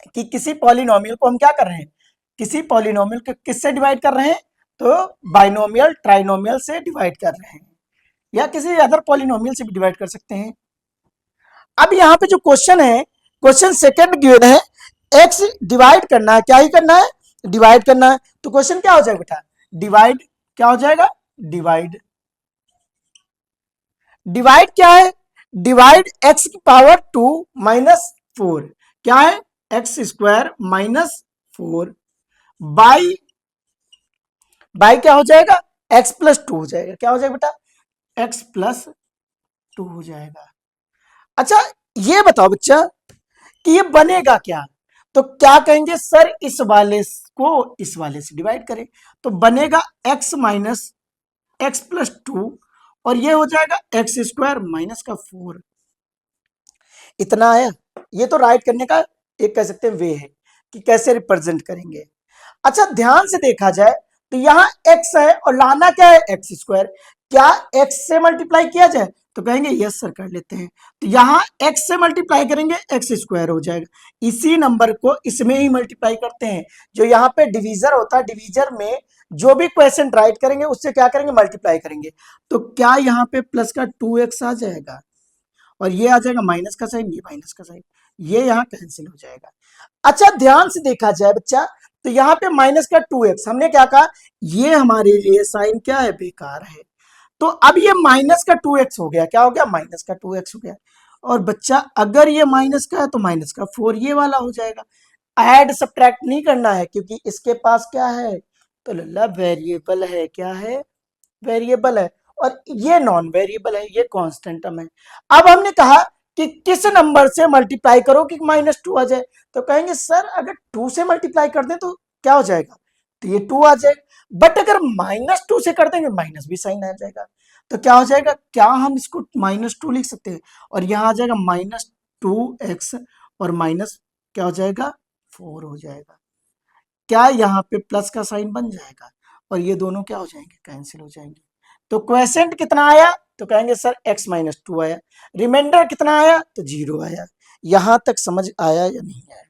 [SPEAKER 1] कि किसी पॉलिनोमियल को हम क्या कर रहे हैं, किसी पॉलिनोमियल को किससे डिवाइड कर रहे हैं, तो बाइनोमियल ट्राइनोमियल से डिवाइड कर रहे हैं, या किसी अदर पॉलिनोमियल से भी डिवाइड कर सकते हैं। अब यहाँ पे जो क्वेश्चन है, क्वेश्चन सेकंड गिवन है, एक्स डिवाइड करना है, क्या ही करना है, डिवाइड करना है। तो क्वेश्चन क्या हो जाएगा बेटा, डिवाइड, क्या हो जाएगा, डिवाइड। डिवाइड क्या है, डिवाइड एक्स की पावर 2 माइनस 4, क्या है, X square minus 4 by, by क्या हो जाएगा, एक्स प्लस 2 हो जाएगा। क्या हो जाएगा बेटा, एक्स प्लस 2 हो जाएगा। अच्छा ये बताओ बच्चा कि ये बनेगा क्या, तो क्या कहेंगे सर, इस वाले को इस वाले से डिवाइड करें, तो बनेगा एक्स माइनस एक्स प्लस 2, और ये हो जाएगा एक्स स्क्वायर माइनस का 4। इतना आया। ये तो राइट करने का एक कह सकते हैं वे है कि कैसे रिप्रेजेंट करेंगे। अच्छा ध्यान से देखा जाए तो यहाँ x है और लाना क्या है, एक्स स्क्वायर। क्या x से मल्टीप्लाई किया जाए, तो कहेंगे यस सर कर लेते हैं। तो यहाँ x से मल्टीप्लाई करेंगे एक्स स्क्वायर हो जाएगा। इसी नंबर को इसमें ही मल्टीप्लाई करते हैं। जो यहाँ पे डिवीजर होता है, डिवीजर में जो भी क्वेश्चन राइट करेंगे उससे क्या करेंगे, मल्टीप्लाई करेंगे। तो क्या यहाँ पे प्लस का 2x आ जाएगा, और ये आ जाएगा माइनस का साइन, ये माइनस का साइन, ये यहाँ कैंसिल हो जाएगा। अच्छा ध्यान से देखा जाए बच्चा, तो यहाँ पे माइनस का 2x, हमने क्या कहा, ये हमारे लिए साइन क्या है, बेकार है। तो अब ये माइनस का 2x हो गया, क्या हो गया, माइनस का 2x हो गया। और बच्चा अगर ये माइनस का है तो माइनस का 4 ये वाला हो जाएगा। ऐड सब्ट्रैक्ट नहीं करना है क्योंकि इसके पास क्या है, तो लल्ला वेरिएबल है, क्या है, वेरिएबल है, और ये नॉन वेरिएबल है, ये कांस्टेंट टर्म है। अब हमने कहा कि किस नंबर से मल्टीप्लाई करो कि -2 आ जाए, तो कहेंगे सर अगर 2 से मल्टीप्लाई कर दें तो क्या हो जाएगा, तो ये 2 आ जाएगा। बट अगर -2 से कर देंगे माइनस भी साइन आ जाएगा, तो क्या हो जाएगा, क्या हम इसको -2 लिख सकते हैं, और यहां आ जाएगा -2x, और माइनस क्या हो जाएगा, 4 हो जाएगा। क्या यहाँ पे प्लस का साइन बन जाएगा, और ये दोनों क्या हो जाएंगे, कैंसिल हो जाएंगे। तो क्वेश्चन कितना आया, तो कहेंगे सर x-2 आया। रिमाइंडर कितना आया, तो 0 आया। यहां तक समझ आया या नहीं आया,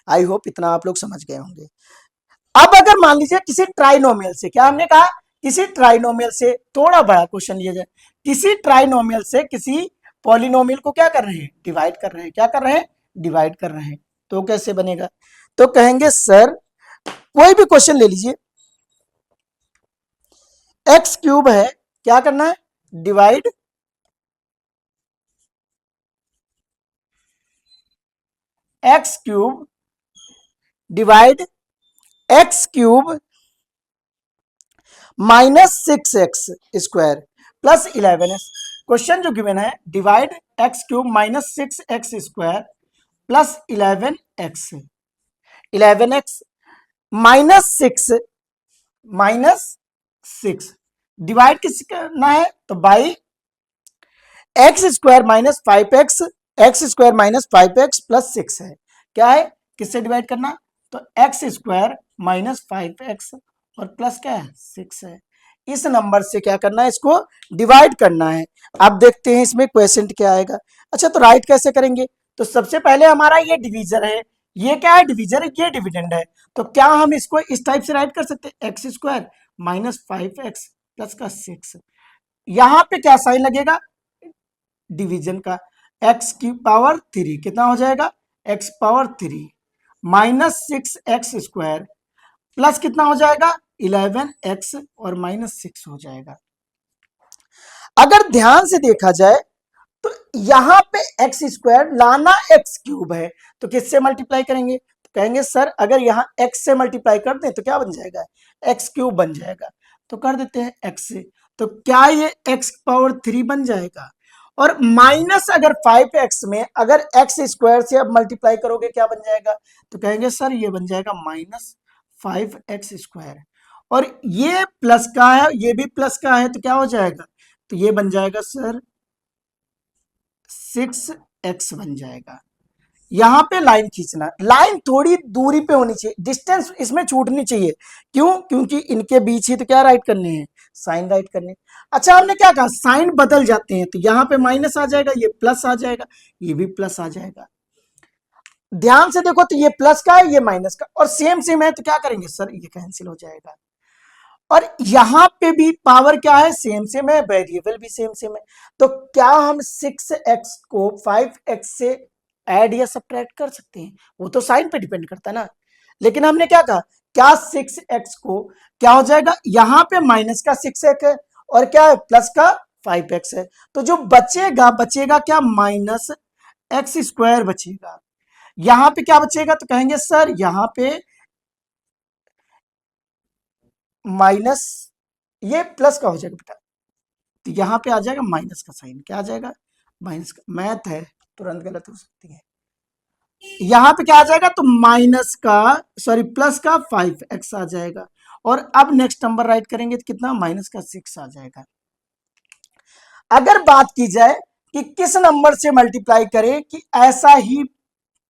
[SPEAKER 1] आई होप इतना आप लोग समझ गए होंगे। अब अगर मान लीजिए किसी ट्राइनोमियल से, क्या हमने कहा, किसी ट्राइनोमियल से थोड़ा बड़ा क्वेश्चन लिया जाए, किसी ट्राइनोमियल से किसी पॉलिनोमियल को क्या कर रहे हैं, डिवाइड कर रहे हैं, क्या कर रहे हैं, डिवाइड कर रहे हैं, तो कैसे बनेगा, तो कहेंगे सर कोई भी क्वेश्चन ले लीजिए, एक्स क्यूब है, क्या करना है, divide x cube, divide x cube -6x² plus 11x। Question जो गिवन है, divide x cube -6x² plus 11x, 11x -6 divide किस करना है, तो by x² -5x, x² -5x plus 6 है, क्या है, किससे डिवाइड करना, तो x² -5x और प्लस क्या है, 6 है। इस नंबर से क्या करना है, इसको डिवाइड करना है। अब देखते हैं इसमें क्वेश्चन क्या आएगा। अच्छा तो राइट कैसे करेंगे, तो सबसे पहले हमारा ये डिवीजर है, ये क्या है, डिवीजर है, ये डिविडेंड है। तो क्या हम इसको इस टाइप से राइट कर सकते हैं, x² -5x प्लस का 6। यहां पे क्या साइन लगेगा, डिवीजन का, x की पावर 3 कितना हो जाएगा, x पावर 3 -6x² प्लस कितना हो जाएगा, 11x और -6 हो जाएगा। अगर ध्यान से देखा जाए तो यहां पे x² लाना x³ है, तो किससे मल्टीप्लाई करेंगे, तो कहेंगे सर अगर यहां x से मल्टीप्लाई कर दें तो क्या बन जाएगा, x³ बन जाएगा। तो कर देते हैं x से। तो क्या ये x पावर 3 बन जाएगा? और माइनस अगर 5x में अगर x स्क्वायर से अब मल्टीप्लाई करोगे क्या बन जाएगा? तो कहेंगे सर ये बन जाएगा -5x²। और ये प्लस का है, ये भी प्लस का है, तो क्या हो जाएगा? तो ये बन जाएगा सर 6x बन जाएगा। यहां पे लाइन खींचना, लाइन थोड़ी दूरी पे होनी चाहिए, डिस्टेंस इसमें छूटनी चाहिए। क्यों? क्योंकि इनके बीच ही तो क्या राइट करने हैं? साइन राइट करने। अच्छा, हमने क्या कहा? साइन बदल जाते हैं, तो यहां पे माइनस आ जाएगा, ये प्लस आ जाएगा, ये भी प्लस आ जाएगा। ध्यान से देखो तो ये प्लस का है, ये माइनस का, और सेम सेम है, तो क्या करेंगे सर? ये कैंसिल हो जाएगा। और यहां पे भी पावर क्या है? सेम सेम है, वेरिएबल भी सेम सेम है। तो क्या हम 6x को 5x से ऐड या सब्ट्रैक्ट कर सकते हैं? वो तो साइन पे डिपेंड करता है ना। लेकिन हमने क्या कहा? क्या 6x को क्या हो जाएगा? यहां पे माइनस का 6x है और क्या है? प्लस का 5x है। तो जो बचेगा बचेगा क्या? -x² बचेगा। यहां पे क्या बचेगा? तो कहेंगे सर यहां पे माइनस, ये प्लस का हो जाएगा बेटा, तो यहां पे आ जाएगा माइनस का साइन। क्या आ जाएगा? माइनस का। मैथ है, तुरंत गलत हो सकती है। यहां पे क्या आ जाएगा? तो माइनस का, सॉरी प्लस का 5x आ जाएगा। और अब नेक्स्ट नंबर राइट करेंगे तो कितना? माइनस का 6 आ जाएगा। अगर बात की जाए कि किस नंबर से मल्टीप्लाई करें कि ऐसा ही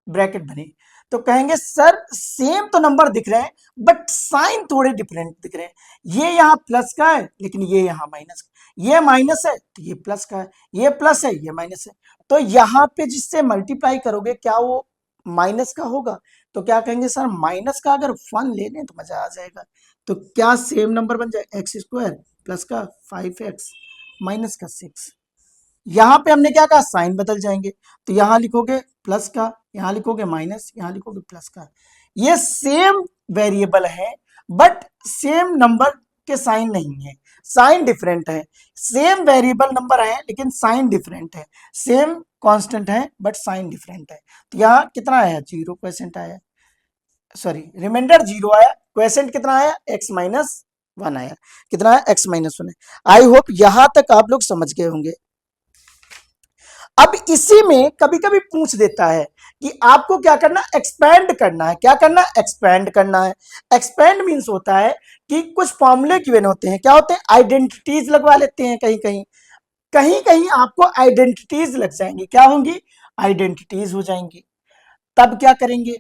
[SPEAKER 1] ब्रैकेट बने, तो कहेंगे सर सेम तो नंबर दिख रहे हैं बट साइन थोड़े डिफरेंट दिख रहे हैं। ये यहाँ प्लस का है लेकिन ये यहाँ माइनस का, ये माइनस है तो ये प्लस का है, ये प्लस है ये माइनस है। तो यहाँ पे जिससे मल्टीप्लाई करोगे क्या वो माइनस का होगा? तो क्या कहेंगे सर माइनस का अगर 1 ले लें तो मजा आ जाएगा। तो क्या सेम नंबर बन जाए? x² प्लस का 5x माइनस का 6। यहां पे हमने क्या कहा? साइन बदल जाएंगे, तो यहां लिखोगे प्लस का, यहां लिखोगे माइनस, यहां लिखोगे प्लस का। ये सेम वेरिएबल है बट सेम नंबर के साइन नहीं है, साइन डिफरेंट है। सेम वेरिएबल नंबर है लेकिन साइन डिफरेंट है, सेम कांस्टेंट है बट साइन डिफरेंट है। तो यहाँ कितना आया? 0 क्वेश्चन आया, सॉरी रिमाइंडर 0 आया, क्वेश्चन कितना आया? x-1 आया। कितना आया? x-1 है। आई होप यहां तक आप लोग समझ गए होंगे। अब इसी में कभी कभी पूछ देता है कि आपको क्या करना? एक्सपेंड करना है। क्या करना? एक्सपेंड करना है। एक्सपेंड मींस होता है कि कुछ फॉर्मूले गिवन होते हैं, क्या होते हैं? आइडेंटिटीज लगवा लेते हैं। कहीं कहीं कहीं कहीं आपको आइडेंटिटीज लग जाएंगी। क्या होंगी? आइडेंटिटीज हो जाएंगी। तब क्या करेंगे?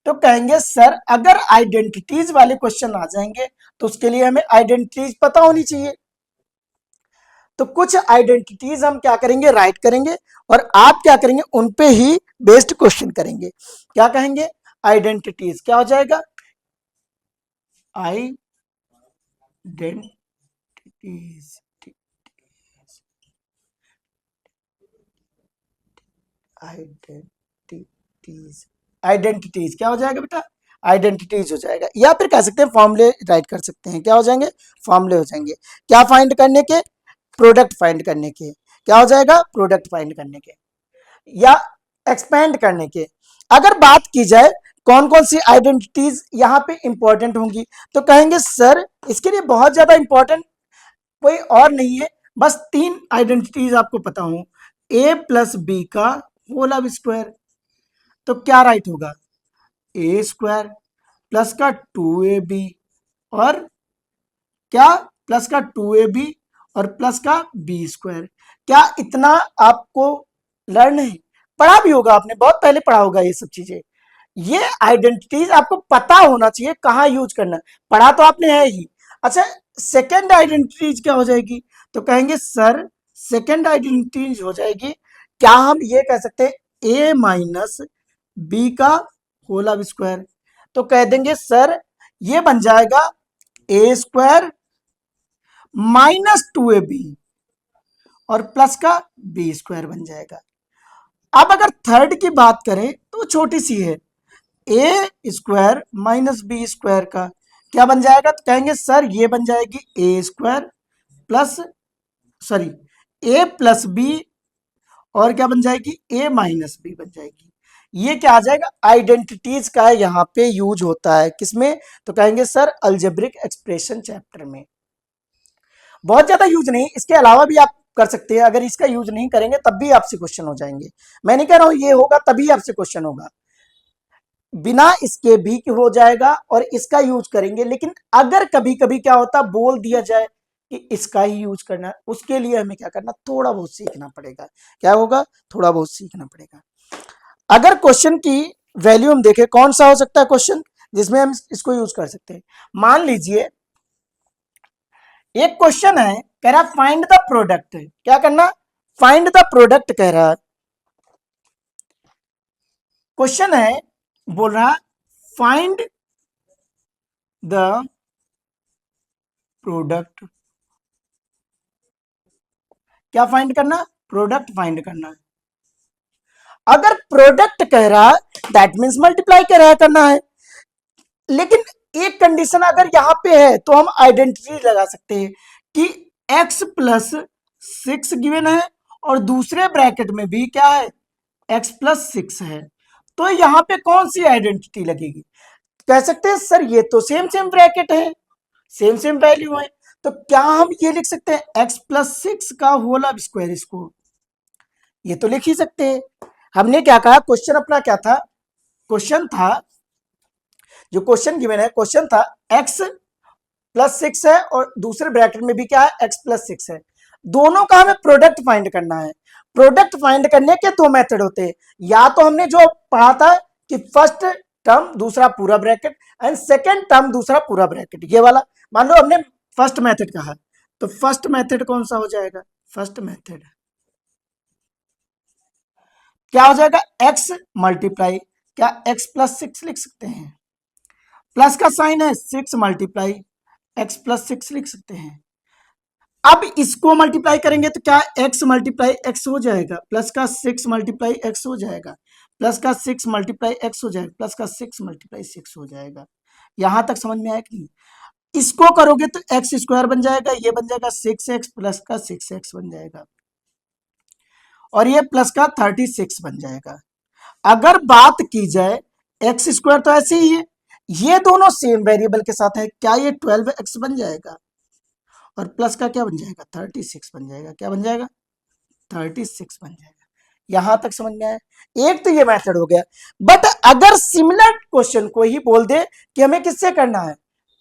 [SPEAKER 1] तो कहेंगे सर अगर आइडेंटिटीज वाले क्वेश्चन आ जाएंगे तो उसके लिए हमें आइडेंटिटीज पता होनी चाहिए। तो कुछ आइडेंटिटीज हम क्या करेंगे? राइट करेंगे और आप क्या करेंगे? उन पे ही बेस्ड क्वेश्चन करेंगे। क्या कहेंगे? आइडेंटिटीज। क्या हो जाएगा? आइडेंटिटीज। आइडेंटिटीज, आइडेंटिटीज क्या हो जाएगा बेटा? आइडेंटिटीज हो जाएगा। या फिर कह सकते हैं फॉर्मूले राइट कर सकते हैं। क्या हो जाएंगे? फॉर्मूले हो जाएंगे। क्या फाइंड करने के? प्रोडक्ट फाइंड करने के। क्या हो जाएगा? प्रोडक्ट फाइंड करने के या एक्सपेंड करने के। अगर बात की जाए कौन कौन सी आइडेंटिटीज यहां पे इंपॉर्टेंट होंगी, तो कहेंगे सर इसके लिए बहुत ज्यादा इंपॉर्टेंट कोई और नहीं है, बस 3 आइडेंटिटीज आपको पता हो। a+b का होल अब स्क्वायर, तो क्या राइट होगा? a² प्लस का 2ab और क्या? प्लस का 2ab और प्लस का b²। क्या इतना आपको लर्न है? पढ़ा भी होगा आपने, बहुत पहले पढ़ा होगा ये सब चीजें। ये आइडेंटिटीज आपको पता होना चाहिए कहाँ यूज करना है। पढ़ा तो आपने है ही। अच्छा, सेकेंड आइडेंटिटीज क्या हो जाएगी? तो कहेंगे सर सेकेंड आइडेंटिटीज हो जाएगी, क्या हम ये कह सकते हैं a-b का होल अब स्क्वायर। तो कह देंगे सर ये बन जाएगा a² -2ab और प्लस का b² बन जाएगा। अब अगर थर्ड की बात करें तो छोटी सी है, a² -b² का क्या बन जाएगा? तो कहेंगे सर ये बन जाएगी a² प्लस, सॉरी a+b और क्या बन जाएगी? a-b बन जाएगी। ये क्या आ जाएगा? आइडेंटिटीज का यहाँ पे यूज होता है किसमें? तो कहेंगे सर अलजेब्रिक एक्सप्रेशन चैप्टर में। बहुत ज्यादा यूज नहीं, इसके अलावा भी आप कर सकते हैं। अगर इसका यूज नहीं करेंगे तब भी आपसे क्वेश्चन हो जाएंगे। मैं नहीं कह रहा हूं ये होगा तभी आपसे क्वेश्चन होगा, बिना इसके भी हो जाएगा और इसका यूज करेंगे। लेकिन अगर कभी कभी क्या होता, बोल दिया जाए कि इसका ही यूज करना है, उसके लिए हमें क्या करना, थोड़ा बहुत सीखना पड़ेगा। क्या होगा, थोड़ा बहुत सीखना पड़ेगा। अगर क्वेश्चन की वैल्यू हम देखें, कौन सा हो सकता है क्वेश्चन जिसमें हम इसको यूज कर सकते हैं। मान लीजिए एक क्वेश्चन है, कह रहा फाइंड द प्रोडक्ट, क्या करना, फाइंड द प्रोडक्ट कह रहा है। क्वेश्चन है, बोल रहा फाइंड द प्रोडक्ट, क्या फाइंड करना, प्रोडक्ट फाइंड करना है। अगर प्रोडक्ट कह रहा है दैट मीन्स मल्टीप्लाई कह रहा है, करना है। लेकिन एक कंडीशन अगर यहां पे है तो हम आइडेंटिटी लगा सकते हैं कि x प्लस 6 गिवन है और दूसरे ब्रैकेट में भी क्या है, x प्लस 6 है। तो यहां पे कौन सी आइडेंटिटी लगेगी, कह सकते हैं सर ये तो सेम सेम ब्रैकेट है, सेम सेम वैल्यू है। तो क्या हम ये लिख सकते हैं x प्लस 6 का होल स्क्वायर, इसको ये तो लिख ही सकते हैं। हमने क्या कहा, क्वेश्चन अपना क्या था, क्वेश्चन था, जो क्वेश्चन गिवन है, क्वेश्चन था x प्लस 6 है और दूसरे ब्रैकेट में भी क्या है, x प्लस 6 है। दोनों का हमें प्रोडक्ट फाइंड करना है। प्रोडक्ट फाइंड करने के दो मेथड होते हैं, या तो हमने जो पढ़ा था कि फर्स्ट टर्म दूसरा पूरा ब्रैकेट एंड सेकेंड टर्म दूसरा पूरा ब्रैकेट, ये वाला। मान लो हमने फर्स्ट मेथड कहा, तो फर्स्ट मेथड कौन सा हो जाएगा, फर्स्ट मेथड क्या हो जाएगा, x मल्टीप्लाई, क्या x प्लस 6 लिख सकते हैं, प्लस का साइन है, 6 मल्टीप्लाई x प्लस 6 लिख सकते हैं। अब इसको मल्टीप्लाई करेंगे तो क्या x मल्टीप्लाई x हो जाएगा, प्लस का 6 मल्टीप्लाई x हो जाएगा, प्लस का 6 मल्टीप्लाई x हो जाएगा, प्लस का 6 मल्टीप्लाई 6 हो जाएगा। यहां तक समझ में आया कि नहीं। इसको करोगे तो एक्स स्क्वायर बन जाएगा, ये बन जाएगा 6x प्लस का 6x बन जाएगा, और ये प्लस का 36 बन जाएगा। अगर बात की जाए एक्स स्क्वायर तो ऐसे ही है, ये दोनों सेम वेरिएबल के साथ है, क्या ये 12x बन जाएगा, और प्लस का क्या बन जाएगा, 36 बन जाएगा, क्या बन जाएगा, 36 बन जाएगा। यहां तक समझ में आया। एक तो ये मेथड हो गया। बट अगर सिमिलर क्वेश्चन को ही बोल दे कि हमें किससे करना है,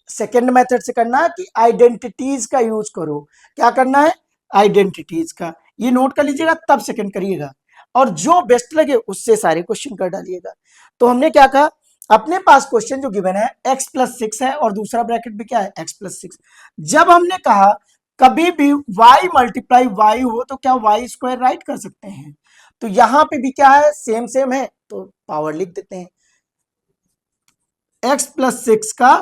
[SPEAKER 1] सेकेंड मेथड से करना है कि आइडेंटिटीज का यूज करो, क्या करना है, आइडेंटिटीज का, ये नोट कर लीजिएगा तब सेकेंड करिएगा, और जो बेस्ट लगे उससे सारे क्वेश्चन कर डालिएगा। तो हमने क्या कहा, अपने पास क्वेश्चन जो गिवन है x प्लस 6 है और दूसरा ब्रैकेट भी क्या है, x प्लस 6। जब हमने कहा कभी भी y मल्टीप्लाई y हो तो क्या y स्क्वायर राइट कर सकते हैं, तो यहां पे भी क्या है, सेम सेम है तो पावर लिख देते हैं, x प्लस 6 का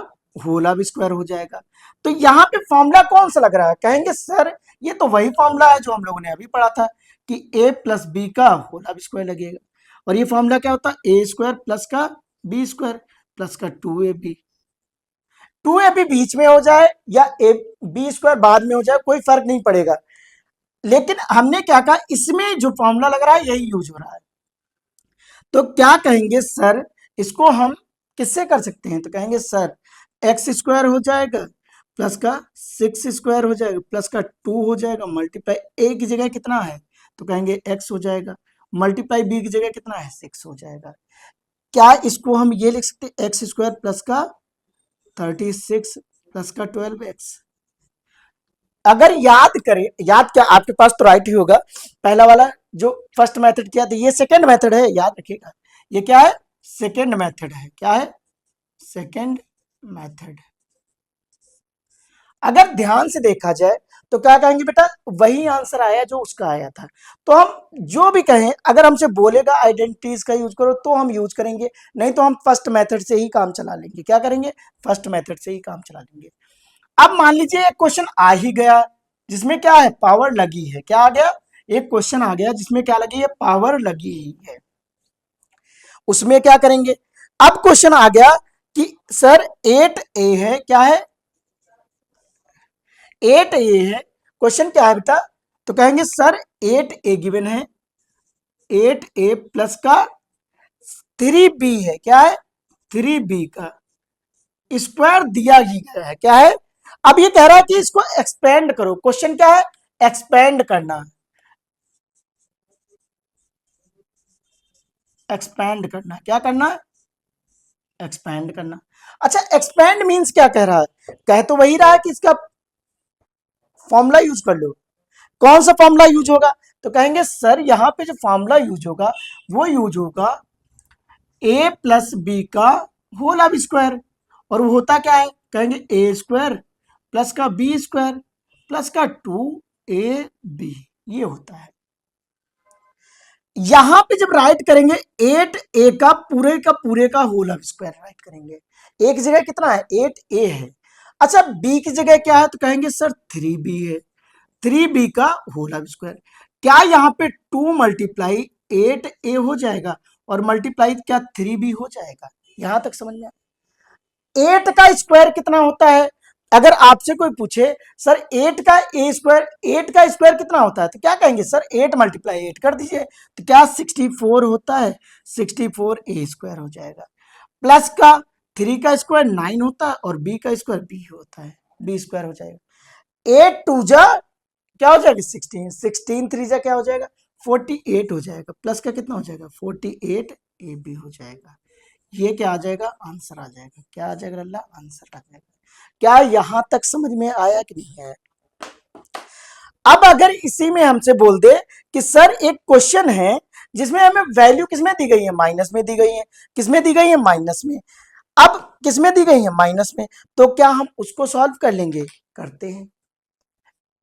[SPEAKER 1] होल स्क्वायर हो जाएगा। तो यहाँ पे फॉर्मूला कौन सा लग रहा है, कहेंगे सर ये तो वही फॉर्मूला है जो हम लोगों ने अभी पढ़ा था कि a प्लस बी का होल स्क्वायर लगेगा, और ये फॉर्मूला क्या होता है, ए स्क्वायर प्लस का बी स्क्वायर प्लस का 2ab। 2ab बीच में हो जाए या ए बी स्क्वायर बाद में हो जाए कोई फर्क नहीं पड़ेगा, लेकिन हमने क्या कहा, इसमें जो फॉर्मूला लग रहा है यही यूज हो रहा है। तो क्या कहेंगे सर, इसको हम किससे कर सकते हैं, तो कहेंगे सर एक्स स्क्वायर हो जाएगा प्लस का 6 स्क्वायर हो जाएगा प्लस का 2 हो जाएगा, मल्टीप्लाई ए की जगह कितना है, तो कहेंगे एक्स हो जाएगा, मल्टीप्लाई बी की जगह कितना है, 6 हो जाएगा। क्या इसको हम ये लिख सकते हैं, एक्स स्क्वायर प्लस का 36 प्लस का 12x। अगर याद करें, याद क्या आपके पास तो राइट ही होगा, पहला वाला जो फर्स्ट मेथड किया था ये सेकंड मेथड है, याद रखिएगा ये क्या है, सेकंड मेथड है, क्या है, सेकंड मेथड। अगर ध्यान से देखा जाए तो क्या कहेंगे बेटा, वही आंसर आया जो उसका आया था। तो हम जो भी कहें, अगर हमसे बोलेगा आइडेंटिटीज का यूज करो तो हम यूज करेंगे, नहीं तो हम फर्स्ट मेथड से ही काम चला लेंगे, क्या करेंगे, फर्स्ट मेथड से ही काम चला लेंगे। अब मान लीजिए एक क्वेश्चन आ ही गया जिसमें क्या है, पावर लगी है, क्या आ गया, एक क्वेश्चन आ गया जिसमें क्या लगी है, पावर लगी है, उसमें क्या करेंगे। अब क्वेश्चन आ गया कि सर 8a है, क्या है, 8a है, क्वेश्चन क्या है बेटा, तो कहेंगे सर 8a गिवन है, 8a प्लस का 3b है, क्या है, 3b का स्क्वायर दिया ही गया है, क्या है, अब ये कह रहा है कि इसको एक्सपेंड करो, क्वेश्चन क्या है, एक्सपेंड करना, एक्सपेंड करना, क्या करना, एक्सपेंड करना। अच्छा, एक्सपेंड मींस क्या कह रहा है, कह तो वही रहा है कि इसका फॉर्मूला यूज कर लो। कौन सा फॉर्मूला यूज होगा, तो कहेंगे सर यहां पे जो फॉर्मूला यूज होगा वो यूज होगा ए प्लस बी का होल अब स्क्वायर, और वो होता क्या है, कहेंगे ए स्क्वायर प्लस का बी स्क्वायर प्लस का 2ab, ये होता है। यहां पे जब राइट करेंगे 8a का पूरे का होल अब स्क्वायर राइट करेंगे, ए की जगह कितना है 8a है। अच्छा, बी की जगह क्या है, तो कहेंगे सर 3b है, 3b का होल अब स्क्वायर। क्या यहाँ पे 2 मल्टीप्लाई 8a हो जाएगा और मल्टीप्लाई क्या 3b हो जाएगा, यहां तक समझ में। 8 का स्क्वायर कितना होता है, अगर आपसे कोई पूछे सर 8 का ए स्क्वायर, 8 का स्क्वायर कितना होता है, तो क्या कहेंगे सर 8 मल्टीप्लाई 8 कर दीजिए, तो क्या 64 होता है, 64 ए स्क्वायर हो जाएगा। प्लस का 3 का स्क्वायर 9 होता है और बी का स्क्वायर बी होता है, बी स्क्वायर हो जाएगा। 8 टू जा क्या हो जाएगा 16, 16 3 जा क्या हो जाएगा 48 हो जाएगा, प्लस का कितना हो जाएगा 48 ए बी हो जाएगा। ये क्या आ जाएगा, आंसर आ जाएगा, क्या आ जाएगा अल्लाह, आंसर आ जाएगा। क्या यहां तक समझ में आया कि नहीं है। अब अगर इसी में हमसे बोल दे कि सर एक क्वेश्चन है जिसमें हमें वैल्यू किसमें दी गई है, माइनस में दी गई है, किसमें दी गई है, माइनस में। अब किसमें दी गई है, माइनस में, तो क्या हम उसको सॉल्व कर लेंगे, करते हैं।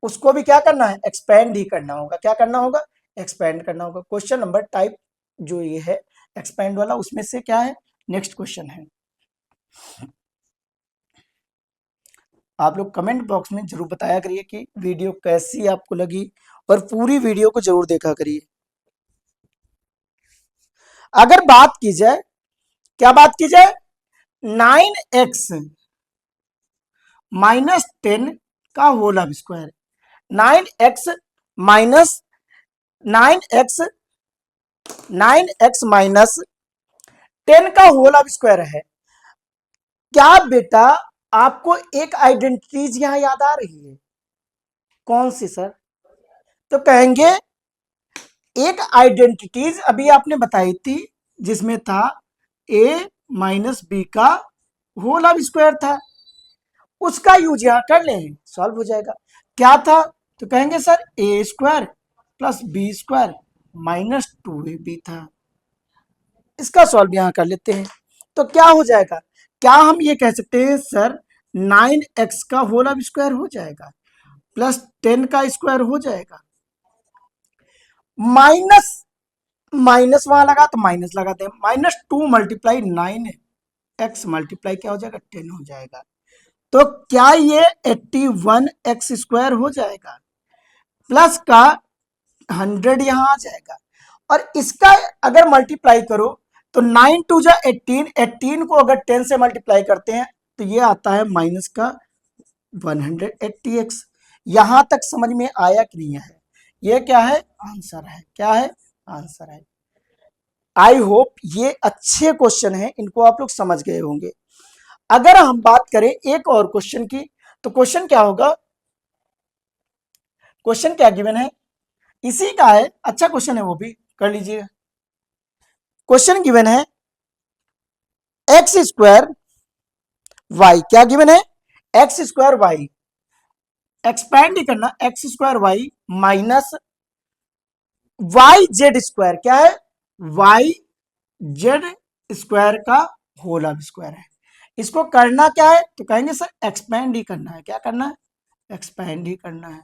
[SPEAKER 1] उसको भी क्या करना है, एक्सपेंड ही करना होगा, क्या करना होगा, एक्सपेंड करना होगा। क्वेश्चन नंबर टाइप जो ये है एक्सपेंड वाला, उसमें से क्या है, नेक्स्ट क्वेश्चन है। आप लोग कमेंट बॉक्स में जरूर बताया करिए कि वीडियो कैसी आपको लगी और पूरी वीडियो को जरूर देखा करिए। अगर बात की जाए, क्या बात की जाए, 9x माइनस 10 का होल अब square, 9x minus 9x 9x minus 10 का होल अब स्क्वायर है। क्या बेटा आपको एक आइडेंटिटीज यहां याद आ रही है, कौन सी सर, तो कहेंगे एक आइडेंटिटीज अभी आपने बताई थी जिसमें था a माइनस बी का होल अब स्क्वायर था, उसका यूज यहां कर ले, सॉल्व हो जाएगा। क्या था, तो कहेंगे sir A square plus B square minus 2ab था, इसका सॉल्व यहां कर लेते हैं, तो क्या हो जाएगा, क्या हम ये कह सकते हैं सर 9x का होल अब स्क्वायर हो जाएगा प्लस 10 का स्क्वायर हो जाएगा, माइनस माइनस वहां लगा तो माइनस लगाते हैं, माइनस 2 मल्टीप्लाई 9x मल्टीप्लाई क्या हो जाएगा 10 हो जाएगा, तो क्या ये 81x स्क्वायर हो जाएगा, प्लस का 100 यहां आ जाएगा, और इसका अगर मल्टीप्लाई करो तो 9 टू जा 18, 18 को अगर 10 से मल्टीप्लाई करते हैं तो ये आता है माइनस का 180x। यहां तक समझ में आया कि नहीं है, ये क्या है, आंसर है, क्या है, आंसर है। आई होप ये अच्छे क्वेश्चन हैं, इनको आप लोग समझ गए होंगे। अगर हम बात करें एक और क्वेश्चन की, तो क्वेश्चन क्या होगा, क्वेश्चन क्या गिवन है, इसी का है, अच्छा क्वेश्चन है, वो भी कर लीजिएगा। क्वेश्चन गिवन है एक्स स्क्वायर वाई, क्या गिवन है, एक्स स्क्वायर वाई, एक्सपैंड ही करना, X square Y minus Y Z square, क्या है, वाई जेड स्क्वायर का होल अब स्क्वायर है। इसको करना क्या है, तो कहेंगे सर एक्सपैंड ही करना है, क्या करना है, एक्सपैंड ही करना है।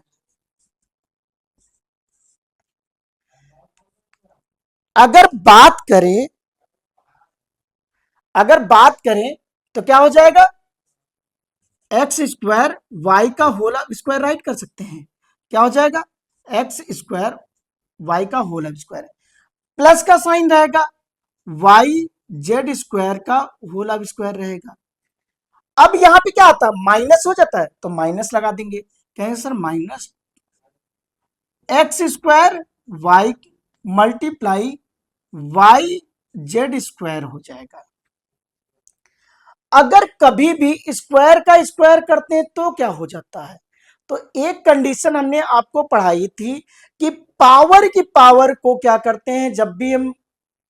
[SPEAKER 1] अगर बात करें, अगर बात करें तो क्या हो जाएगा, एक्स स्क्वायर वाई का होल स्क्वायर राइट कर सकते हैं, क्या हो जाएगा, एक्स स्क्वायर वाई का होल स्क्वायर, प्लस का साइन रहेगा, वाई जेड स्क्वायर का होल स्क्वायर रहेगा। अब यहां पे क्या आता है, माइनस हो जाता है, तो माइनस लगा देंगे, कहेंगे sir minus X square Y multiply Y Z square हो जाएगा। अगर कभी भी स्क्वायर का स्क्वायर करते हैं तो क्या हो जाता है। तो एक कंडीशन हमने आपको पढ़ाई थी कि पावर की पावर को क्या करते हैं, जब भी हम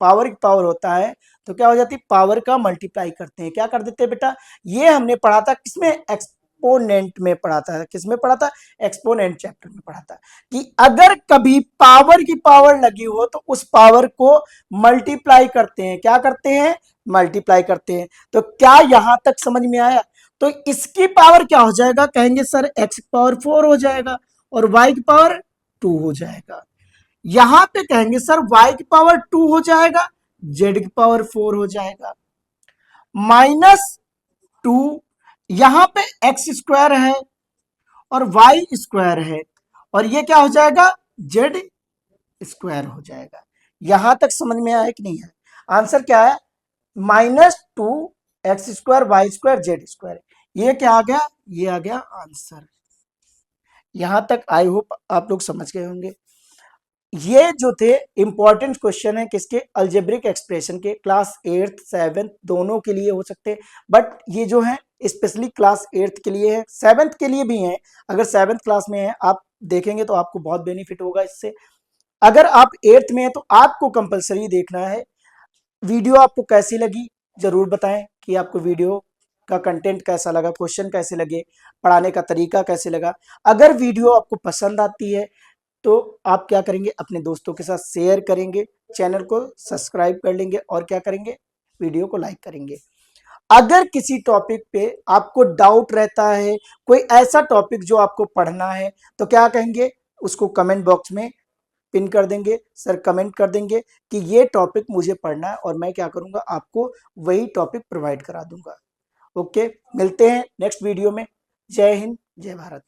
[SPEAKER 1] पावर की पावर होता है तो क्या हो जाती है, पावर का मल्टीप्लाई करते हैं, क्या कर देते हैं बेटा। ये हमने पढ़ा था किसमें, एक्सपोनेंट में पढ़ा था। किसमें पढ़ा था, एक्सपोनेंट चैप्टर में पढ़ा था कि अगर कभी पावर की पावर लगी हो तो उस पावर को मल्टीप्लाई करते हैं, क्या करते हैं, मल्टीप्लाई करते हैं। तो क्या यहां तक समझ में आया। तो इसकी पावर क्या हो जाएगा, कहेंगे सर एक्स की पावर 4 हो जाएगा और वाई की पावर 2 हो जाएगा। यहां पे कहेंगे सर y की पावर 2 हो जाएगा, z की पावर 4 हो जाएगा, -2। यहां पे एक्स स्क्वायर है और वाई स्क्वायर है और ये क्या हो जाएगा, जेड स्क्वायर हो जाएगा। यहां तक समझ में आया कि नहीं है। आंसर क्या है, -2 x² y² z²। ये क्या आ गया, ये आ गया आंसर। यहां तक आई होप आप लोग समझ गए होंगे। ये जो थे इंपॉर्टेंट क्वेश्चन है किसके, अलजेब्रिक एक्सप्रेशन के, क्लास 8th 7th दोनों के लिए हो सकते हैं, बट ये जो है स्पेशली क्लास 8th के लिए है, 7th के लिए भी है। अगर 7th क्लास में है आप देखेंगे तो आपको बहुत बेनिफिट होगा इससे। अगर आप 8th में है तो आपको कंपलसरी देखना है। वीडियो आपको कैसी लगी जरूर बताएं कि आपको वीडियो का कंटेंट कैसा लगा, क्वेश्चन कैसे लगे, पढ़ाने का तरीका कैसे लगा। अगर वीडियो आपको पसंद आती है तो आप क्या करेंगे, अपने दोस्तों के साथ शेयर करेंगे, चैनल को सब्सक्राइब कर लेंगे और क्या करेंगे, वीडियो को लाइक करेंगे। अगर किसी टॉपिक पे आपको डाउट रहता है, कोई ऐसा टॉपिक जो आपको पढ़ना है, तो क्या कहेंगे, उसको कमेंट बॉक्स में पिन कर देंगे, सर कमेंट कर देंगे कि ये टॉपिक मुझे पढ़ना है और मैं क्या करूंगा, आपको वही टॉपिक प्रोवाइड करा दूंगा। ओके, मिलते हैं नेक्स्ट वीडियो में। जय हिंद, जय भारत।